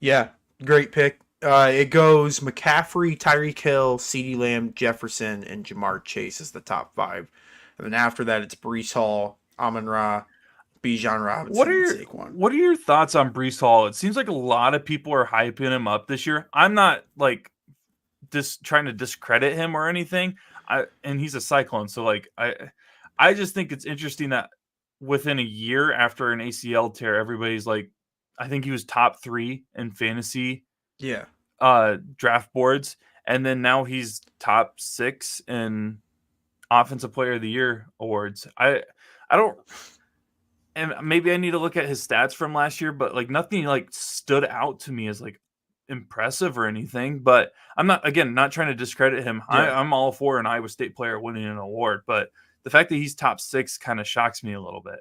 Yeah. Great pick. It goes McCaffrey, Tyreek Hill, CeeDee Lamb, Jefferson, and Jamar Chase as the top 5. And then after that, it's Brees Hall, Amon-Ra, Bijan Robinson, and Saquon. What are your thoughts on Brees Hall? It seems like a lot of people are hyping him up this year. I'm not like just trying to discredit him or anything. And he's a Cyclone, so like I just think it's interesting that within a year after an ACL tear, everybody's like, I think he was top 3 in fantasy Yeah. draft boards, and then now he's top 6 in Offensive Player of the Year awards. I don't, and maybe I need to look at his stats from last year, but like nothing like stood out to me as like impressive or anything. But I'm not trying to discredit him. Yeah. I'm all for an Iowa State player winning an award, but the fact that he's top 6 kind of shocks me a little bit.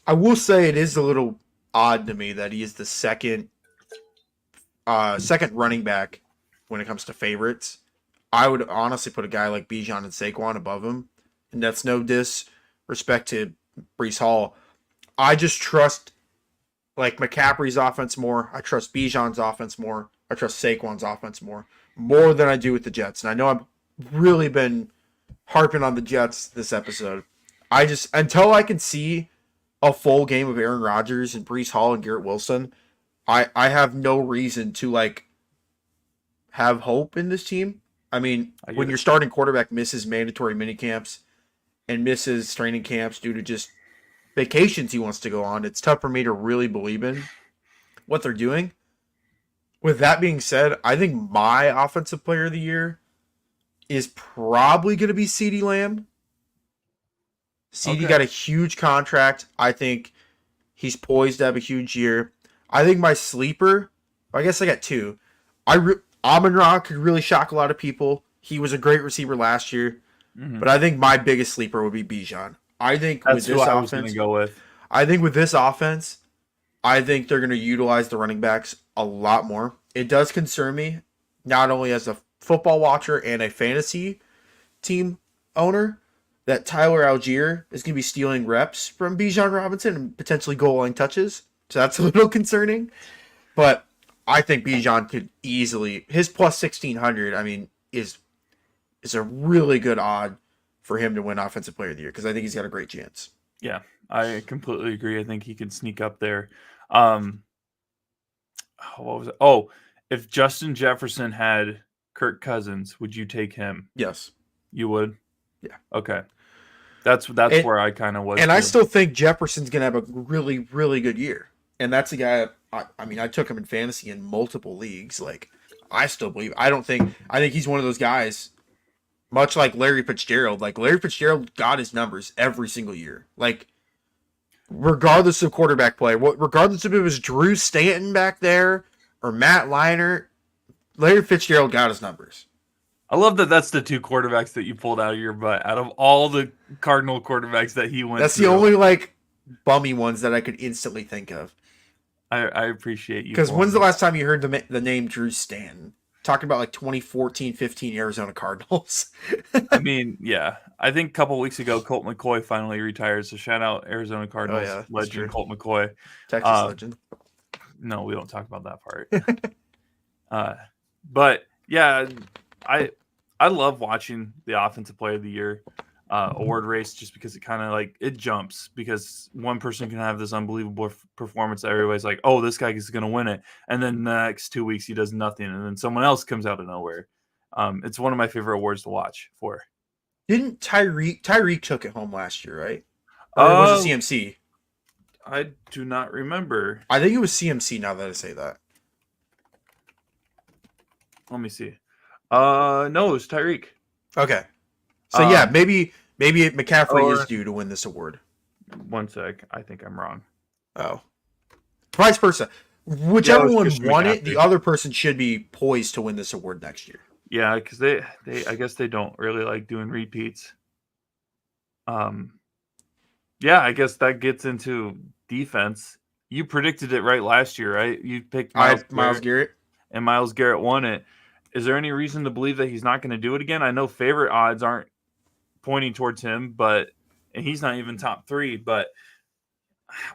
I will say it is a little odd to me that he is the second running back when it comes to favorites. I would honestly put a guy like Bijan and Saquon above him, and that's no disrespect to Brees Hall. I just trust like McCaffrey's offense more. I trust Bijan's offense more. I trust Saquon's offense more than I do with the Jets. And I know I've really been harping on the Jets this episode. I just until I can see a full game of Aaron Rodgers and Brees Hall and Garrett Wilson, I have no reason to like have hope in this team. I mean, when your starting quarterback misses mandatory minicamps and misses training camps due to just vacations he wants to go on, it's tough for me to really believe in what they're doing. With that being said, I think my Offensive Player of the Year is probably going to be CeeDee Lamb. CeeDee got a huge contract. I think he's poised to have a huge year. I think my sleeper, I guess I got 2. Amon-Ra could really shock a lot of people. He was a great receiver last year. Mm-hmm. But I think my biggest sleeper would be Bijan. I think that's with this who I offense, was going to go with. I think with this offense, I think they're going to utilize the running backs a lot more. It does concern me, not only as a football watcher and a fantasy team owner, that Tyler Algier is going to be stealing reps from Bijan Robinson and potentially goal line touches. So that's a little concerning. But I think Bijan could easily, his plus 1,600, I mean, is a really good odd for him to win Offensive Player of the Year because I think he's got a great chance. Yeah, I completely agree. I think he can sneak up there. What was it? Oh, if Justin Jefferson had Kirk Cousins, would you take him? Yes. You would? Yeah. Okay. That's where I kind of was. And too. I still think Jefferson's going to have a really, really good year. And that's a guy, I mean, I took him in fantasy in multiple leagues. Like, I still believe. I think he's one of those guys, much like Larry Fitzgerald. Like, Larry Fitzgerald got his numbers every single year. Like, regardless of quarterback play, regardless if it was Drew Stanton back there or Matt Leinart, Larry Fitzgerald got his numbers. I love that that's the 2 quarterbacks that you pulled out of your butt out of all the Cardinal quarterbacks that he went That's through. the only, like, bummy ones that I could instantly think of. I appreciate you. Because when's the last time you heard the name Drew Stanton? Talking about, like, 2014-15 Arizona Cardinals. I mean, yeah. I think a couple weeks ago, Colt McCoy finally retired, so shout out Arizona Cardinals legend Colt McCoy. Texas legend. No, we don't talk about that part. But, yeah, I love watching the Offensive Player of the Year. award race, just because it kind of like it jumps because one person can have this unbelievable performance that everybody's like, oh, this guy is going to win it, and then the next 2 weeks he does nothing, and then someone else comes out of nowhere. It's one of my favorite awards to watch for. Didn't Tyreek took it home last year, right? Or was it Uh, CMC? I do not remember. I think it was CMC. Now that I say that. Let me see. No, it was Tyreek. Okay. So yeah, Um, maybe McCaffrey is or due to win this award. one sec, I think I'm wrong. Oh, vice versa. Yeah, it Whichever was one Christian won it, McCaffrey. the other person should be poised to win this award next year. Yeah, because they I guess they don't really like doing repeats. Yeah, I guess that gets into defense. You predicted it right last year, right? You picked I Miles had Miles Garrett, Garrett. and Miles Garrett won it. Is there any reason to believe that he's not going to do it again? I know favorite odds aren't pointing towards him, and he's not even top 3, but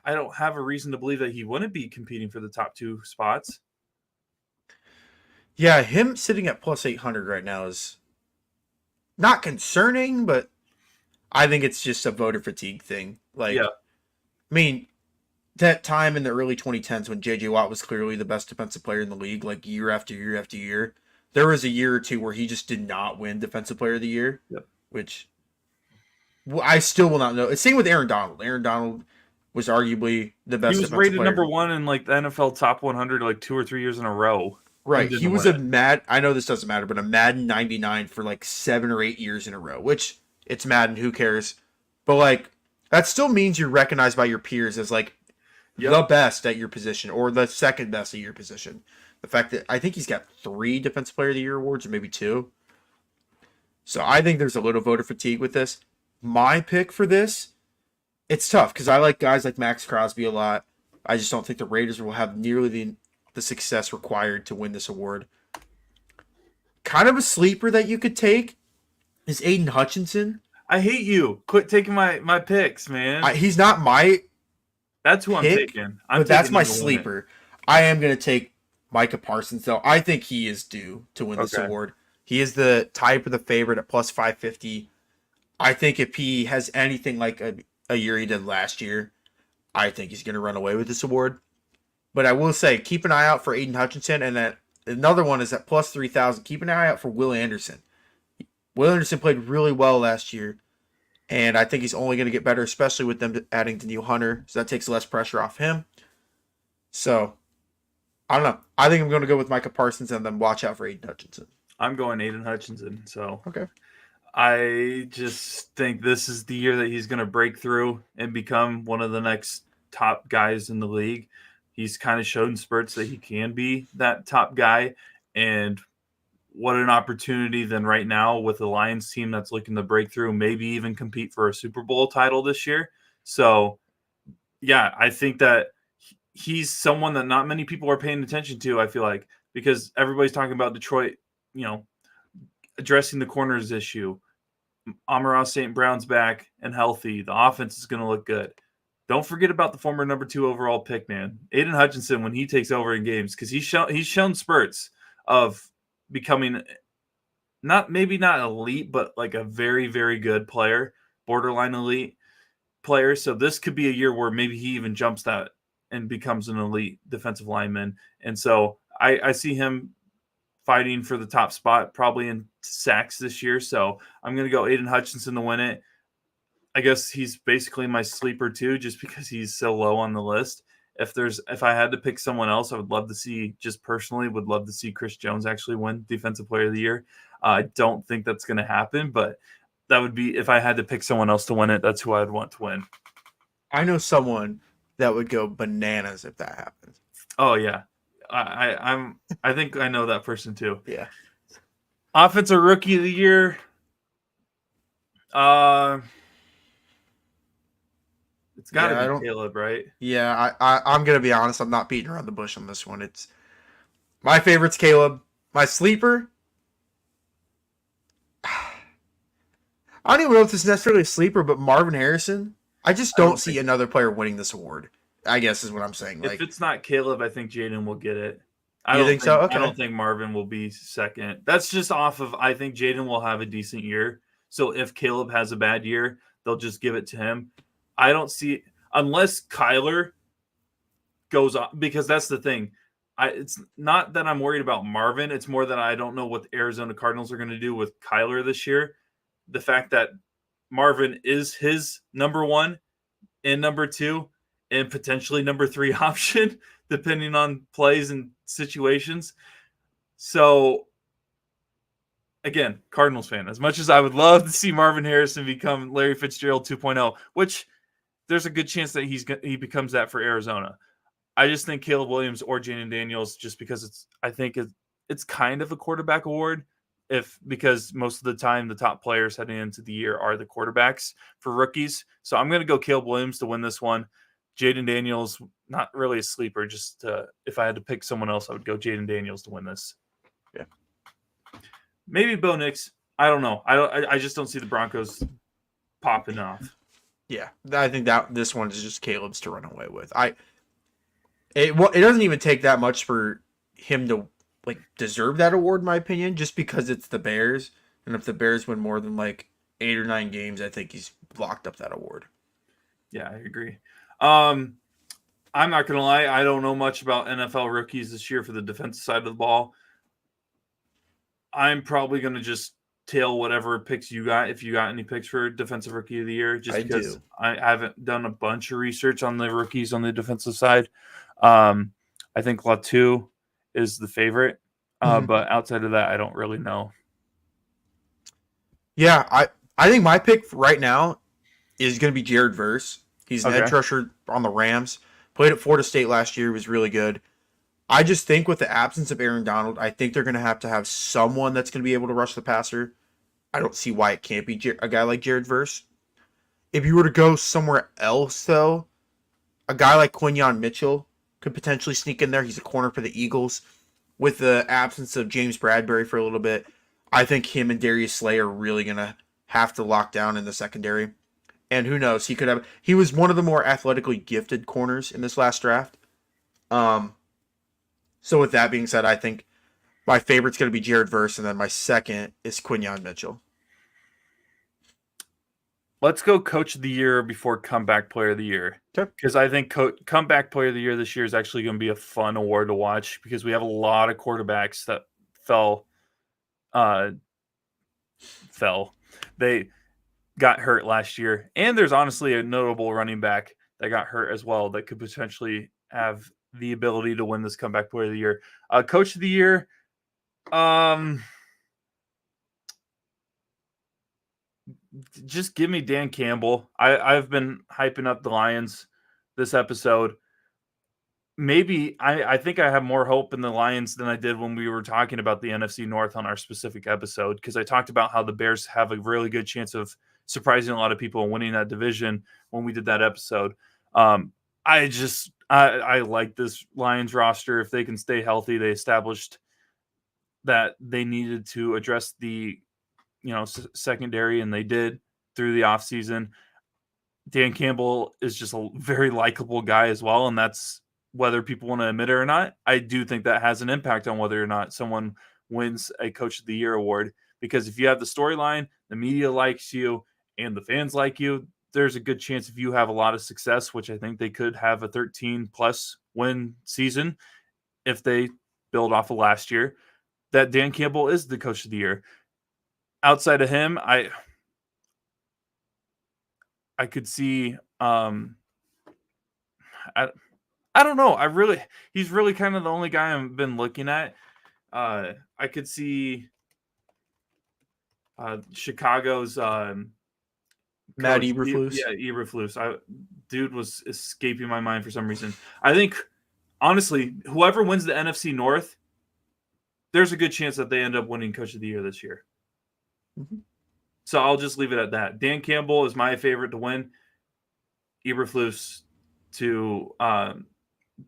I don't have a reason to believe that he wouldn't be competing for the top 2 spots. Yeah, him sitting at plus 800 right now is not concerning, but I think it's just a voter fatigue thing. Like, Yeah. I mean, that time in the early 2010s when JJ Watt was clearly the best defensive player in the league, like year after year after year, there was a year or two where he just did not win Defensive Player of the Year, Yep. which I still will not know. It's same with Aaron Donald. Aaron Donald was arguably the best He was defensive rated player. number 1 in like the NFL top 100 like 2 or 3 years in a row. Right. He was a I know this doesn't matter, but a Madden 99 for like 7 or 8 years in a row, which it's Madden, who cares? But like that still means you're recognized by your peers as like the best at your position or the second best at your position. The fact that I think he's got 3 Defensive Player of the Year awards or maybe 2. So I think there's a little voter fatigue with this. My pick for this, it's tough because I like guys like Max Crosby a lot. I just don't think the Raiders will have nearly the success required to win this award. Kind of a sleeper that you could take is Aiden Hutchinson. I hate you. Quit taking my picks, man. He's not my That's who pick, I'm taking. but that's my sleeper. I am going to take Micah Parsons, though. I think he is due to win this award. He is the type of the favorite at plus 550. I think if he has anything like a year he did last year, I think he's going to run away with this award. But I will say, keep an eye out for Aiden Hutchinson, and that another one is at plus 3,000. Keep an eye out for Will Anderson. Will Anderson played really well last year, and I think he's only going to get better, especially with them adding Danielle Hunter, so that takes less pressure off him. So, I don't know. I think I'm going to go with Micah Parsons and then watch out for Aiden Hutchinson. I'm going Aiden Hutchinson. So okay. I just think this is the year that he's going to break through and become one of the next top guys in the league. He's kind of shown spurts that he can be that top guy. And what an opportunity then right now with the Lions team that's looking to break through, maybe even compete for a Super Bowl title this year. So, yeah, I think that he's someone that not many people are paying attention to, I feel like, because everybody's talking about Detroit, addressing the corners issue. Amon-Ra St. Brown's back and healthy. The offense is going to look good. Don't forget about the former number 2 overall pick, man. Aiden Hutchinson, when he takes over in games, because he's shown spurts of becoming maybe not elite, but like a very, very good player, borderline elite player. So this could be a year where maybe he even jumps that and becomes an elite defensive lineman. And so I see him fighting for the top spot, probably in sacks this year. So I'm going to go Aiden Hutchinson to win it. I guess he's basically my sleeper too, just because he's so low on the list. If I had to pick someone else, I would love to see Chris Jones actually win Defensive Player of the Year. I don't think that's going to happen, but that would be, if I had to pick someone else to win it, that's who I'd want to win. I know someone that would go bananas if that happens. Oh yeah. I think I know that person too. Yeah. Offensive Rookie of the Year. It's got to be Caleb, right? Yeah, I'm going to be honest. I'm not beating around the bush on this one. It's my favorite's Caleb. My sleeper, I don't even know if this is necessarily a sleeper, but Marvin Harrison. I just don't see another player winning this award, I guess is what I'm saying. If it's not Caleb, I think Jaden will get it. You think so? Okay. I don't think Marvin will be second. That's just off of, I think Jaden will have a decent year. So if Caleb has a bad year, they'll just give it to him. I don't see, unless Kyler goes on, because that's the thing. It's not that I'm worried about Marvin. It's more that I don't know what the Arizona Cardinals are going to do with Kyler this year. The fact that Marvin is his number one and number two and potentially number three option, depending on plays and situations. So, again, Cardinals fan, as much as I would love to see Marvin Harrison become Larry Fitzgerald 2.0, which there's a good chance that he becomes that for Arizona. I just think Caleb Williams or Jaden Daniels, just because I think it's kind of a quarterback award, because most of the time the top players heading into the year are the quarterbacks for rookies. So I'm going to go Caleb Williams to win this one. Jaden Daniels, not really a sleeper. Just if I had to pick someone else, I would go Jaden Daniels to win this. Yeah, maybe Bo Nix. I don't know. I just don't see the Broncos popping off. Yeah, I think that this one is just Caleb's to run away with. It doesn't even take that much for him to deserve that award, in my opinion, just because it's the Bears, and if the Bears win more than 8 or 9 games, I think he's locked up that award. Yeah, I agree. I'm not gonna lie, I don't know much about NFL rookies this year for the defensive side of the ball. I'm probably gonna just tail whatever picks you got, if you got any picks for defensive rookie of the year, just because I haven't done a bunch of research on the rookies on the defensive side. I think Latu is the favorite, but outside of that, I don't really know. Yeah, I think my pick right now is going to be Jared Verse. He's an edge rusher on the Rams. Played at Florida State last year. Was really good. I just think with the absence of Aaron Donald, I think they're going to have someone that's going to be able to rush the passer. I don't see why it can't be a guy like Jared Verse. If you were to go somewhere else, though, a guy like Quinyon Mitchell could potentially sneak in there. He's a corner for the Eagles. With the absence of James Bradbury for a little bit, I think him and Darius Slay are really going to have to lock down in the secondary. And who knows, he was one of the more athletically gifted corners in this last draft. So with that being said, I think my favorite's going to be Jared Verse, and then my second is Quinyon Mitchell. Let's go Coach of the Year before Comeback Player of the Year. Because I think Comeback Player of the Year this year is actually going to be a fun award to watch, because we have a lot of quarterbacks that fell. They got hurt last year. And there's honestly a notable running back that got hurt as well that could potentially have the ability to win this Comeback Player of the Year. Coach of the Year, just give me Dan Campbell. I've been hyping up the Lions this episode. Maybe I think I have more hope in the Lions than I did when we were talking about the NFC North on our specific episode, because I talked about how the Bears have a really good chance of surprising a lot of people and winning that division when we did that episode. I like this Lions roster. If they can stay healthy, they established that they needed to address the secondary, and they did through the offseason. Dan Campbell is just a very likable guy as well, and that's whether people want to admit it or not. I do think that has an impact on whether or not someone wins a Coach of the Year award, because if you have the storyline, the media likes you, and the fans like you, there's a good chance if you have a lot of success, which I think they could have a 13-plus win season if they build off of last year, that Dan Campbell is the Coach of the Year. Outside of him, I could see I don't know. He's really kind of the only guy I've been looking at. I could see Chicago's Matt Eberflus. Yeah, Eberflus. Dude was escaping my mind for some reason. I think, honestly, whoever wins the NFC North, there's a good chance that they end up winning Coach of the Year this year. Mm-hmm. So I'll just leave it at that. Dan Campbell is my favorite to win. Eberflus to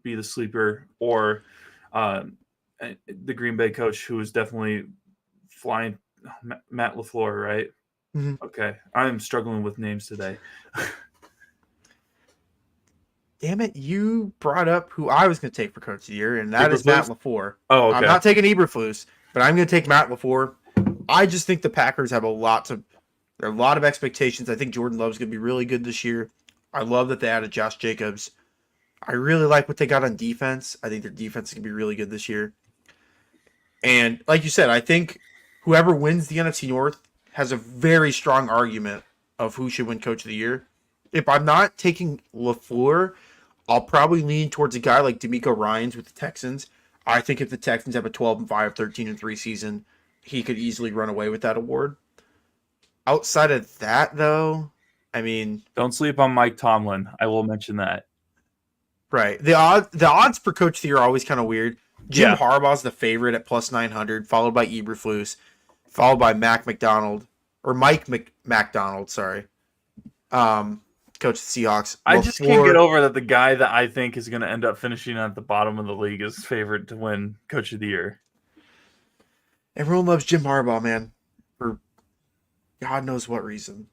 be the sleeper, or the Green Bay coach, who is definitely flying, Matt LaFleur, right? Mm-hmm. Okay. I'm struggling with names today. Damn it, you brought up who I was going to take for Coach of the Year, and that is Matt LaFleur. Oh, okay. I'm not taking Eberflus, but I'm going to take Matt LaFleur. I just think the Packers have a lot to There are a lot of expectations. I think Jordan Love's going to be really good this year. I love that they added Josh Jacobs. I really like what they got on defense. I think their defense is going to be really good this year. And like you said, I think whoever wins the NFC North has a very strong argument of who should win Coach of the Year. If I'm not taking LaFleur, I'll probably lean towards a guy like D'Amico Ryans with the Texans. I think if the Texans have a 12-5, 13-3 season, he could easily run away with that award. Outside of that, though, I mean, Don't sleep on Mike Tomlin. I will mention that. right. The odds for Coach of the Year are always kind of weird. Jim Harbaugh's the favorite at plus 900, followed by Eberflus, followed by Mike McDonald, sorry. Coach of the Seahawks. I just can't get over that the guy that I think is going to end up finishing at the bottom of the league is favored to win Coach of the Year. Everyone loves Jim Harbaugh, man, for God knows what reason.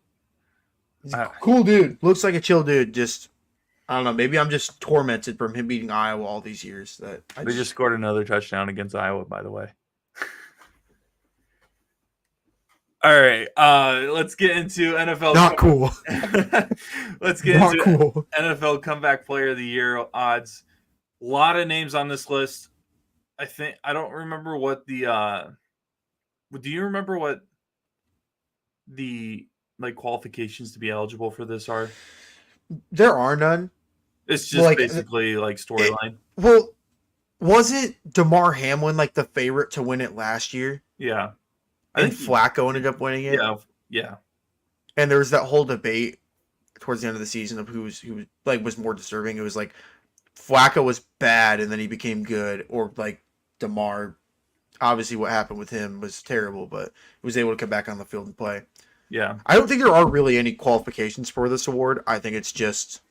He's a cool dude. Looks like a chill dude. Just, I don't know. Maybe I'm just tormented from him beating Iowa all these years. They just scored another touchdown against Iowa, by the way. All right, let's get into NFL. Not cool. Let's get into NFL Comeback Player of the Year odds. A lot of names on this list. I don't remember what the. Do you remember what the qualifications to be eligible for this are? There are none. It's just basically storyline. Well, wasn't DeMar Hamlin the favorite to win it last year? Yeah. I think Flacco ended up winning it. Yeah. And there was that whole debate towards the end of the season of who was more deserving. It was Flacco was bad and then he became good, or DeMar. Obviously, what happened with him was terrible, but he was able to come back on the field and play. Yeah. I don't think there are really any qualifications for this award. I think it's just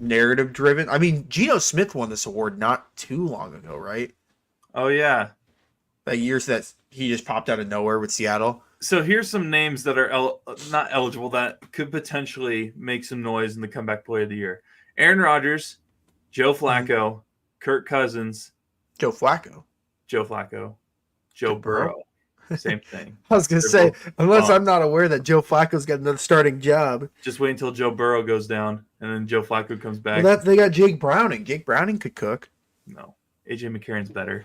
narrative driven. I mean, Geno Smith won this award not too long ago, right? Oh, yeah. That years that he just popped out of nowhere with Seattle. So here's some names that are not eligible that could potentially make some noise in the Comeback Player of the Year. Aaron Rodgers, Joe Flacco, Kirk Cousins. Joe Flacco. Joe Burrow. Same thing. I was going to say, unless I'm not aware that Joe Flacco's got another starting job. Just wait until Joe Burrow goes down, and then Joe Flacco comes back. Well, they got Jake Browning. Jake Browning could cook. No. A.J. McCarron's better.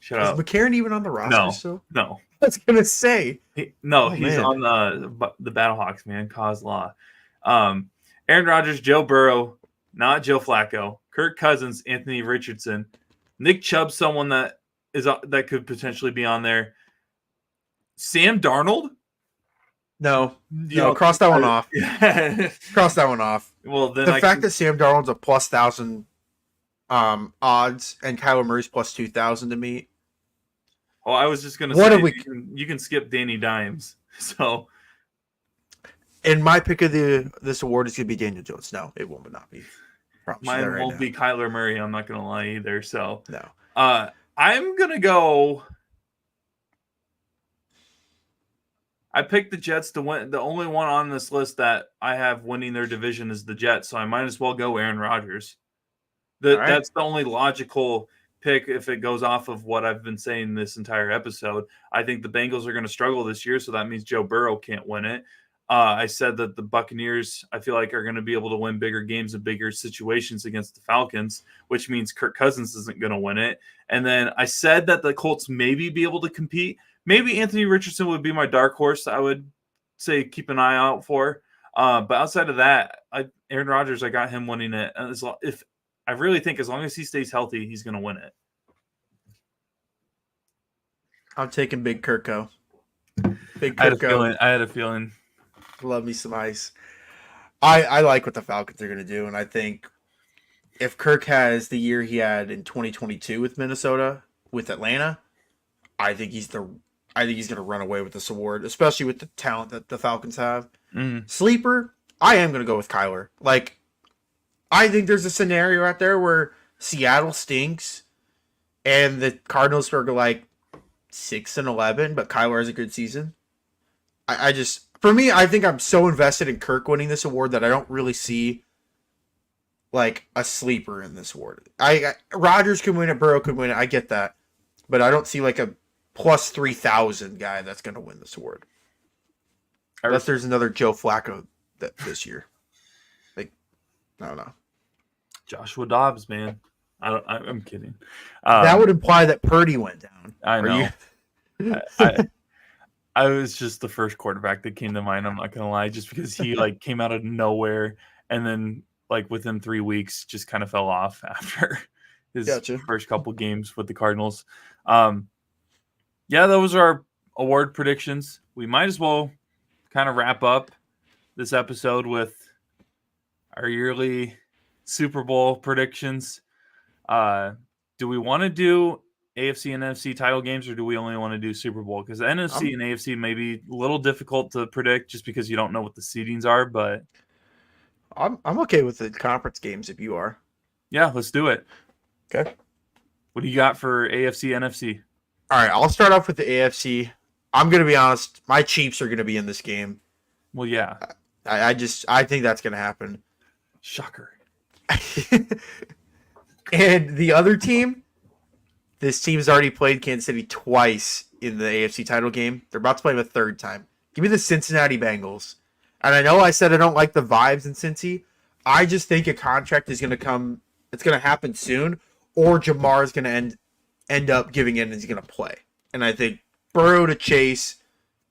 Shut up. Is McCarron even on the roster? No. I was going to say. He's on the Battlehawks, man. Cause law. Aaron Rodgers, Joe Burrow, not Joe Flacco. Kirk Cousins, Anthony Richardson. Nick Chubb, someone that could potentially be on there. Sam Darnold? No, cross that one off. Cross that one off. Well, then the fact that Sam Darnold's a plus 1,000 odds and Kyler Murray's plus 2,000 to me. Oh, I was just gonna say you can skip Danny Dimes. So, and my pick of this award is gonna be Daniel Jones. No, it will not be. Mine won't be Kyler Murray. I'm not gonna lie either. So no. I'm gonna go. I picked the Jets to win. The only one on this list that I have winning their division is the Jets, so I might as well go Aaron Rodgers. That's the only logical pick if it goes off of what I've been saying this entire episode. I think the Bengals are going to struggle this year, so that means Joe Burrow can't win it. I said that the Buccaneers, I feel like, are going to be able to win bigger games and bigger situations against the Falcons, which means Kirk Cousins isn't going to win it. And then I said that the Colts maybe be able to compete. Maybe Anthony Richardson would be my dark horse. I would say keep an eye out for. But outside of that, Aaron Rodgers, I got him winning it. And I really think as long as he stays healthy, he's going to win it. I'm taking Big Kirko. Big Kirko. I had a feeling. Love me some ice. I like what the Falcons are going to do, and I think if Kirk has the year he had in 2022 with Minnesota, with Atlanta, I think he's going to run away with this award, especially with the talent that the Falcons have. Mm-hmm. Sleeper, I am going to go with Kyler. I think there's a scenario out there where Seattle stinks and the Cardinals are 6-11, but Kyler has a good season. For me, I think I'm so invested in Kirk winning this award that I don't really see a sleeper in this award. Rodgers could win it, Burrow could win it. I get that, but I don't see a plus 3,000 guy that's going to win this award. Unless there's another Joe Flacco this year. Like, I don't know. Joshua Dobbs, man. I'm kidding. That would imply that Purdy went down. I know. I was just the first quarterback that came to mind. I'm not gonna lie, just because he like came out of nowhere and then like within 3 weeks just kind of fell off after his first couple games with the Cardinals. Yeah, those are our award predictions. We might as well kind of wrap up this episode with our yearly Super Bowl predictions. Do we want to do AFC and NFC title games, or do we only want to do Super Bowl? Because NFC and AFC may be a little difficult to predict just because you don't know what the seedings are, but I'm okay with the conference games if you are. Yeah, let's do it. Okay. What do you got for AFC, NFC? All right, I'll start off with the AFC. I'm going to be honest, my Chiefs are going to be in this game. Well, yeah. I think that's going to happen. Shocker. And the other team, this team's already played Kansas City twice in the AFC title game. They're about to play them a third time. Give me the Cincinnati Bengals. And I know I said I don't like the vibes in Cincy. I just think a contract is going to come. It's going to happen soon, or Jamar is going to end up giving in and he's going to play. And I think Burrow to Chase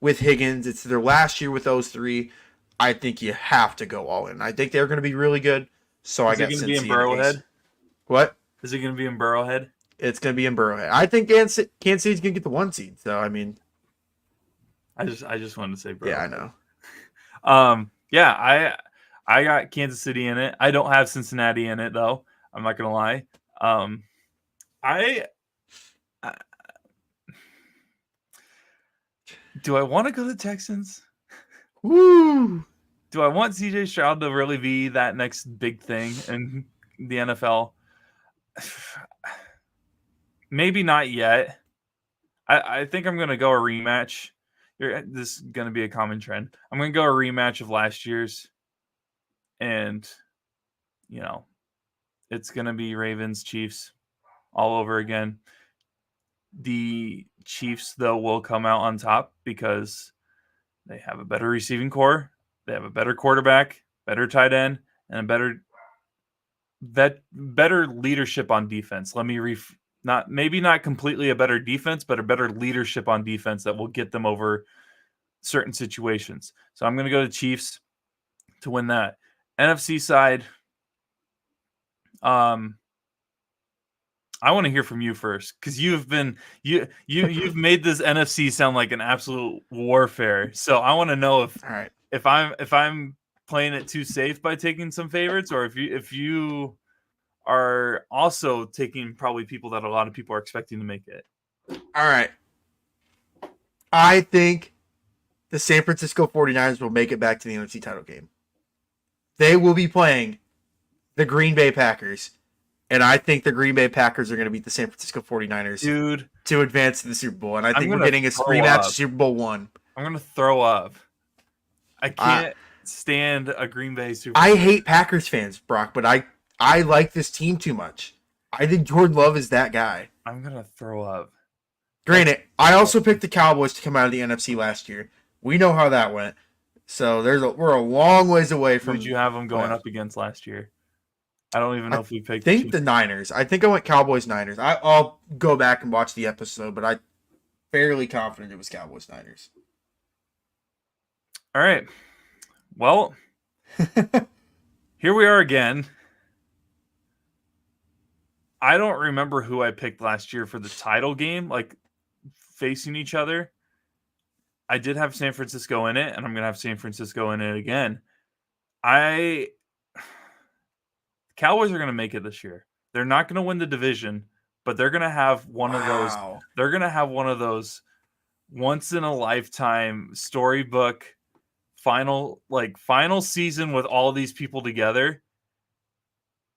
with Higgins, it's their last year with those three. I think you have to go all in. I think they're going to be really good. So I got Cincy. Is it going to be in Burrowhead? What? Is it going to be in Burrowhead? It's going to be in Burrowhead. I think Kansas City's going to get the 1 seed. So, I mean. I just wanted to say Burrowhead. Yeah, I know. Yeah, I got Kansas City in it. I don't have Cincinnati in it, though. I'm not going to lie. Do I want to go to the Texans? Woo! Do I want CJ Stroud to really be that next big thing in the NFL? Maybe not yet. I think I'm going to go a rematch. This is going to be a common trend. I'm going to go a rematch of last year's. And, it's going to be Ravens, Chiefs all over again. The Chiefs, though, will come out on top because they have a better receiving core. They have a better quarterback, better tight end, and a better leadership on defense. Let me not completely a better defense, but a better leadership on defense that will get them over certain situations. So I'm going to go to Chiefs to win that. NFC side, I want to hear from you first because you've made this NFC sound like an absolute warfare. So I want to know if I'm playing it too safe by taking some favorites, or if you are also taking probably people that a lot of people are expecting to make it. All right. I think the San Francisco 49ers will make it back to the NFC title game. They will be playing the Green Bay Packers, and I think the Green Bay Packers are going to beat the San Francisco 49ers to advance to the Super Bowl. And I think we're getting a rematch of Super Bowl 1. I'm going to throw up. I can't stand a Green Bay Super Bowl. I hate Packers fans, Brock, but I like this team too much. I think Jordan Love is that guy. I'm going to throw up. Granted, I also picked the Cowboys to come out of the NFC last year. We know how that went. So we're a long ways away from. Who did you have them going up against last year? I don't even know if we picked. I think the Niners. I think I went Cowboys Niners. I'll go back and watch the episode, but I'm fairly confident it was Cowboys Niners. All right. Well, here we are again. I don't remember who I picked last year for the title game, like facing each other. I did have San Francisco in it, and I'm going to have San Francisco in it again. Cowboys are going to make it this year. They're not going to win the division, but they're going to have one of those. They're going to have one of those once in a lifetime storybook final season with all these people together.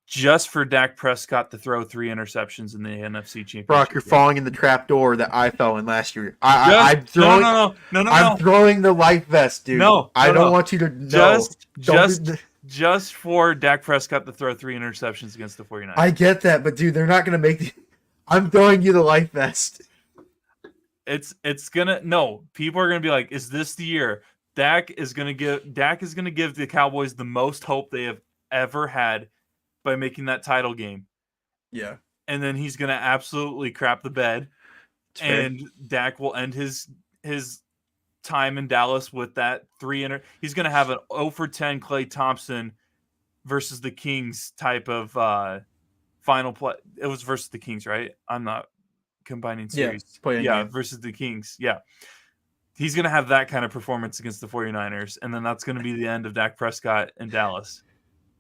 Just for Dak Prescott to throw 3 interceptions in the NFC Championship. Brock, you're falling in the trap door that I fell in last year. I'm throwing the life vest, dude. I don't want you to know. Just for Dak Prescott to throw 3 interceptions against the 49ers. I get that, but dude, they're not going to make I'm throwing you the life vest. It's going to... No, people are going to be like, is this the year? Dak is gonna give the Cowboys the most hope they have ever had by making that title game. Yeah, And then he's gonna absolutely crap the bed. it's fair. And Dak will end his time in Dallas with that he's gonna have an 0 for 10 Clay Thompson versus the Kings type of final play. It was versus the Kings, right? I'm not combining Yeah, series. play in Yeah, game. versus the Kings. Yeah. He's going to have that kind of performance against the 49ers, and then that's going to be the end of Dak Prescott in Dallas.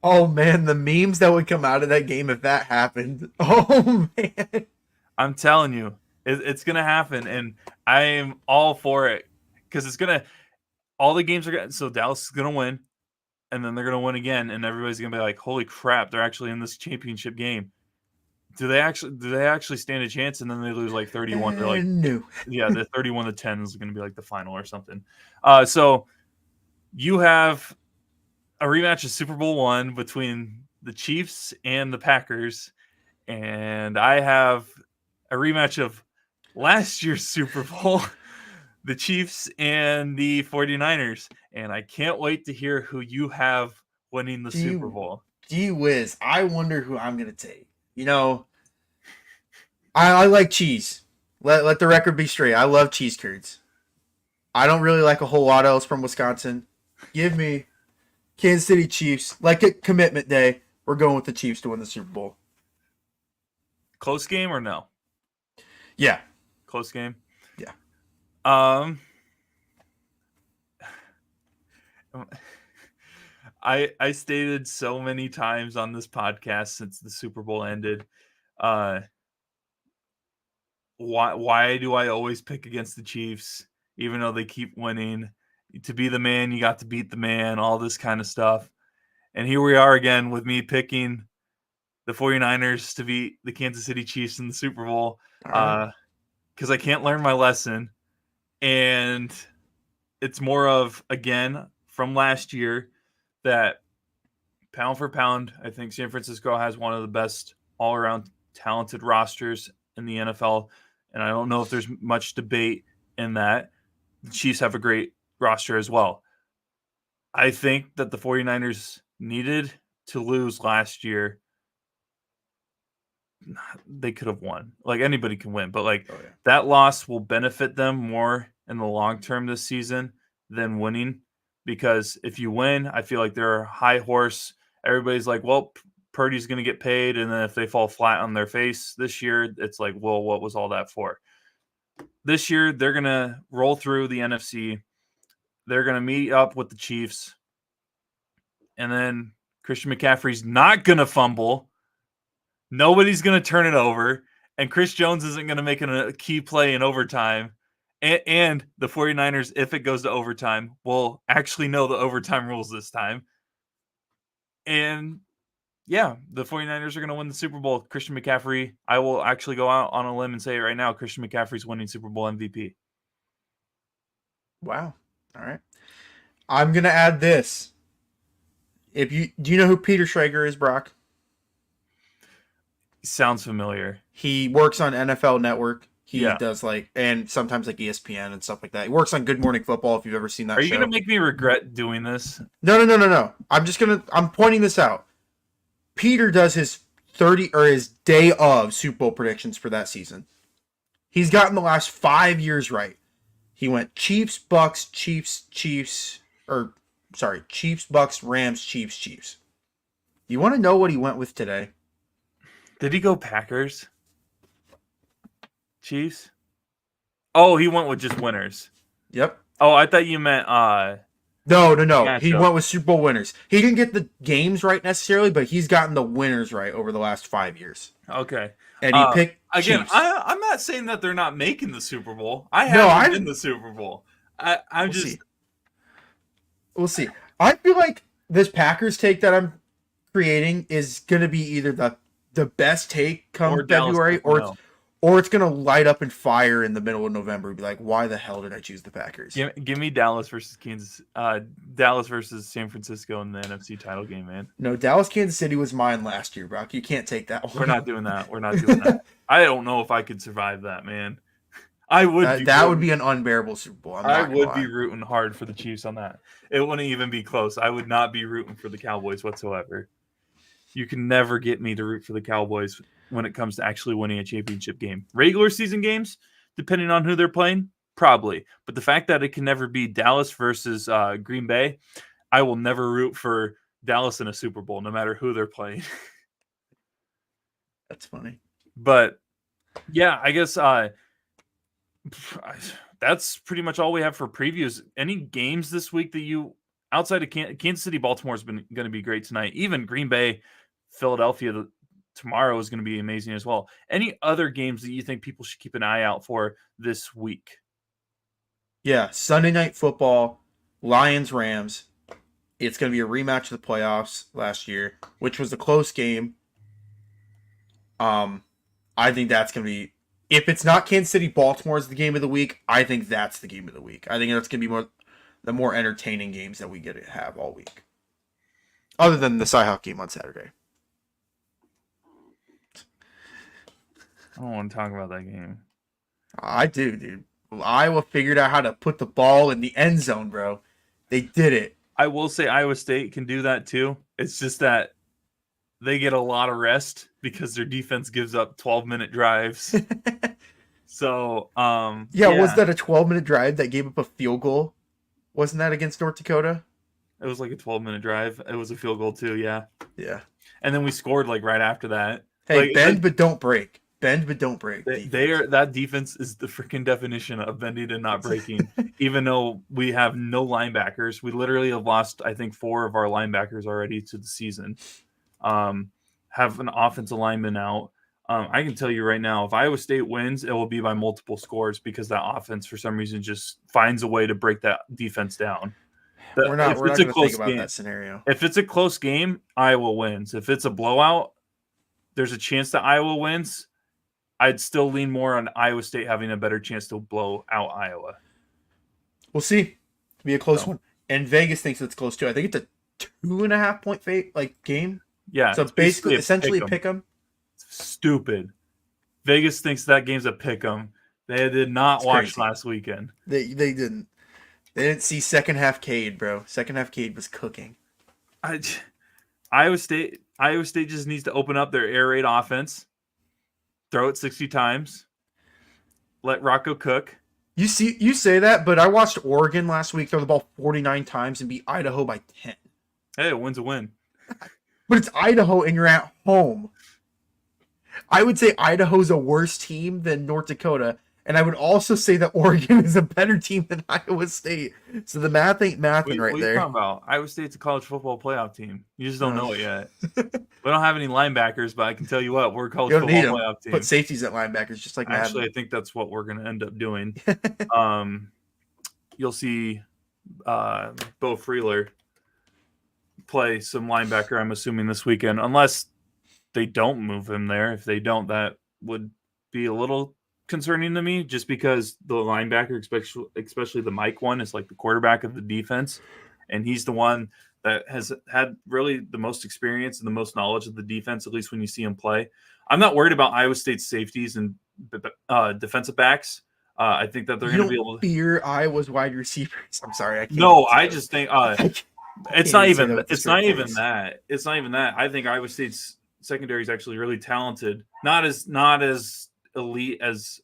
Oh man, the memes that would come out of that game if that happened. Oh man. I'm telling you, it's going to happen, and I am all for it because it's going to – all the games are going to – so Dallas is going to win, and then they're going to win again, and everybody's going to be like, holy crap, they're actually in this championship game. Do they actually stand a chance? And then they lose like 31. They're like, No. yeah, the 31-10 is going to be like the final or something. So you have a rematch of Super Bowl I between the Chiefs and the Packers, and I have a rematch of last year's Super Bowl, the Chiefs and the 49ers, and I can't wait to hear who you have winning the Super Bowl. Gee whiz, I wonder who I'm gonna take. You know, I like cheese. Let the record be straight. I love cheese curds. I don't really like a whole lot else from Wisconsin. Give me Kansas City Chiefs. Like it commitment day. We're going with the Chiefs to win the Super Bowl. Close game or no? Yeah. Close game? Yeah. I stated so many times on this podcast since the Super Bowl ended, why do I always pick against the Chiefs, even though they keep winning? To be the man, you got to beat the man, all this kind of stuff. And here we are again with me picking the 49ers to beat the Kansas City Chiefs in the Super Bowl because I can't learn my lesson. And it's more of, again, from last year that pound for pound, I think San Francisco has one of the best all-around talented rosters in the NFL. And I don't know if there's much debate in that. The Chiefs have a great roster as well. I think that the 49ers needed to lose last year. They could have won. Like, anybody can win, but that loss will benefit them more in the long term this season than winning, because if you win, I feel like they're a high horse. Everybody's like, well, Purdy's going to get paid, and then if they fall flat on their face this year, it's like, well, what was all that for? This year, they're going to roll through the NFC. They're going to meet up with the Chiefs, and then Christian McCaffrey's not going to fumble. Nobody's going to turn it over, and Chris Jones isn't going to make a key play in overtime. And the 49ers, if it goes to overtime, will actually know the overtime rules this time. And yeah, the 49ers are going to win the Super Bowl. Christian McCaffrey, I will actually go out on a limb and say it right now, Christian McCaffrey's winning Super Bowl MVP. Wow. All right. I'm going to add this. Do you know who Peter Schrager is, Brock? Sounds familiar. He works on NFL Network. He does and sometimes ESPN and stuff like that. He works on Good Morning Football if you've ever seen that show. Are you going to make me regret doing this? No. I'm pointing this out. Peter does his day of Super Bowl predictions for that season. He's gotten the last 5 years right. He went Chiefs, Bucks, Chiefs, Bucks, Rams, Chiefs. You want to know what he went with today? Did he go Packers? Chiefs? Oh, he went with just winners. Yep. Oh, I thought you meant No. He went with Super Bowl winners. He didn't get the games right necessarily, but he's gotten the winners right over the last 5 years. Okay. And he picked again. Chiefs. I'm not saying that they're not making the Super Bowl. I haven't been the Super Bowl. We'll see. I feel like this Packers take that I'm creating is going to be either the best take come February, or it's going to light up in fire in the middle of November and be like, why the hell did I choose the Packers? Give me Dallas versus Dallas versus San Francisco in the NFC title game, man. No, Dallas, Kansas City was mine last year, Brock. You can't take that one. We're not doing that. I don't know if I could survive that, man. I would be That would rooting. be an unbearable Super Bowl. I'm I not gonna would be lie. rooting hard for the Chiefs on that. It wouldn't even be close. I would not be rooting for the Cowboys whatsoever. You can never get me to root for the Cowboys when it comes to actually winning a championship game. Regular season games, depending on who they're playing, probably. But the fact that it can never be Dallas versus Green Bay, I will never root for Dallas in a Super Bowl, no matter who they're playing. That's funny. But yeah, I guess that's pretty much all we have for previews. Any games this week that you outside of Kansas City, Baltimore's been going to be great tonight. Even Green Bay, Philadelphia tomorrow is going to be amazing as well. Any other games that you think people should keep an eye out for this week? Yeah, Sunday Night Football, Lions Rams. It's going to be a rematch of the playoffs last year, which was a close game. I think that's going to be, if it's not Kansas City, Baltimore is the game of the week. I think that's the game of the week. I think that's going to be the more entertaining games that we get to have all week, other than the Cyhawk game on Saturday. I don't want to talk about that game. I do, dude. Iowa figured out how to put the ball in the end zone, bro. They did it. I will say Iowa State can do that too. It's just that they get a lot of rest because their defense gives up 12-minute drives. So, yeah, was that a 12-minute drive that gave up a field goal? Wasn't that against North Dakota? It was like a 12-minute drive. It was a field goal too, yeah. Yeah. And then we scored like right after that. Hey, bend but don't break. Bend but don't break. That defense is the freaking definition of bending and not breaking. Even though we have no linebackers, we literally have lost, I think, 4 of our linebackers already to the season. Have an offensive lineman out. I can tell you right now, if Iowa State wins, it will be by multiple scores because that offense, for some reason, just finds a way to break that defense down. We're not going to think about that scenario. If it's a close game, Iowa wins. If it's a blowout, there's a chance that Iowa wins. I'd still lean more on Iowa State having a better chance to blow out Iowa. We'll see. It'll be a close one. And Vegas thinks it's close too. I think it's a 2.5 point game. Yeah. So it's basically essentially pick 'em. Stupid. Vegas thinks that game's a pick 'em. They did not watch last weekend. They didn't. They didn't see second half Cade, bro. Second half Cade was cooking. Iowa State just needs to open up their air raid offense. Throw it 60 times. Let Rocco cook. You say that, but I watched Oregon last week throw the ball 49 times and beat Idaho by 10. Hey, a win's a win. But it's Idaho and you're at home. I would say Idaho's a worse team than North Dakota. And I would also say that Oregon is a better team than Iowa State. So the math ain't mathing right there. What are you talking about? Iowa State's a college football playoff team. You just don't know it yet. We don't have any linebackers, but I can tell you what, we're a college football playoff team. Put safeties at linebackers just like Actually, I think that's what we're going to end up doing. You'll see Bo Freeler play some linebacker, I'm assuming, this weekend, unless they don't move him there. If they don't, that would be a little concerning to me, just because the linebacker, especially the Mike one, is like the quarterback of the defense, and he's the one that has had really the most experience and the most knowledge of the defense, at least when you see him play. I'm not worried about Iowa State's safeties and defensive backs. I think that they're going to be able to fear Iowa's wide receivers. I'm sorry, I can't. No, I just think it's not even that. It's not even that. I think Iowa State's secondary is actually really talented. Not as elite as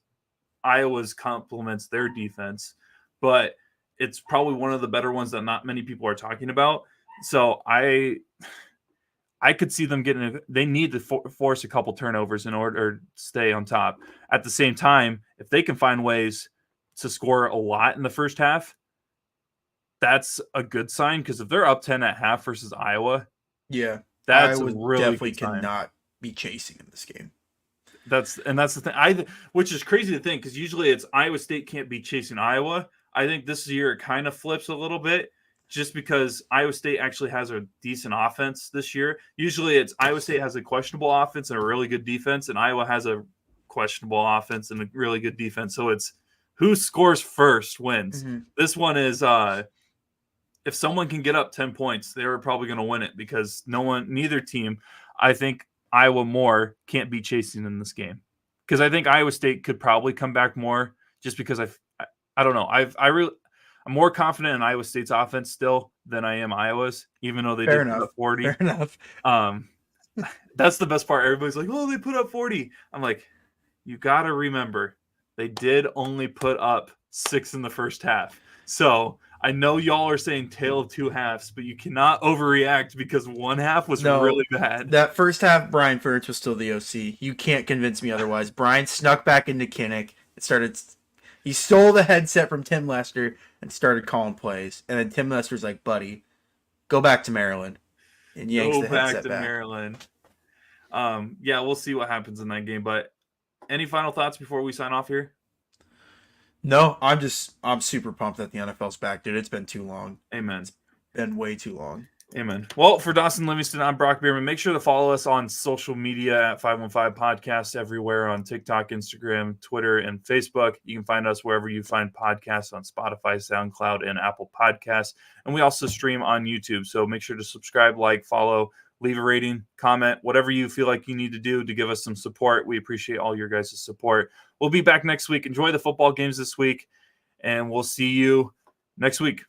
Iowa's complements their defense, but it's probably one of the better ones that not many people are talking about. So I could see them they need to force a couple turnovers in order to stay on top. At the same time, if they can find ways to score a lot in the first half, that's a good sign, because if they're up 10 at half versus Iowa, yeah, that's Iowa really definitely good sign. Cannot be chasing in this game. That's the thing. Which is crazy to think, because usually it's Iowa State can't be chasing Iowa. I think this year it kind of flips a little bit, just because Iowa State actually has a decent offense this year. Usually it's Iowa State has a questionable offense and a really good defense, and Iowa has a questionable offense and a really good defense. So it's who scores first wins. Mm-hmm. This one is if someone can get up 10 points, they're probably going to win it, because neither team, I think Iowa more, can't be chasing in this game. Because I think Iowa State could probably come back more just because I don't know. I'm more confident in Iowa State's offense still than I am Iowa's, even though they Fair did put enough. up 40. Fair enough. That's the best part. Everybody's like, "Oh, they put up 40." I'm like, you got to remember, they did only put up 6 in the first half. So I know y'all are saying tale of two halves, but you cannot overreact because one half was No, really bad. that first half, Brian Ferentz was still the OC. You can't convince me otherwise. Brian snuck back into Kinnick. He stole the headset from Tim Lester and started calling plays. And then Tim Lester's like, buddy, go back to Maryland. And yanks Go the back headset to back. Maryland. Yeah, we'll see what happens in that game. But any final thoughts before we sign off here? No, I'm super pumped that the NFL's back, dude. It's been too long. Amen. It's been way too long. Amen. Well, for Dawson Livingston, I'm Brock Bierman. Make sure to follow us on social media at 515 Podcast everywhere on TikTok, Instagram, Twitter, and Facebook. You can find us wherever you find podcasts on Spotify, SoundCloud, and Apple Podcasts. And we also stream on YouTube. So make sure to subscribe, like, follow, leave a rating, comment, whatever you feel like you need to do to give us some support. We appreciate all your guys' support. We'll be back next week. Enjoy the football games this week, and we'll see you next week.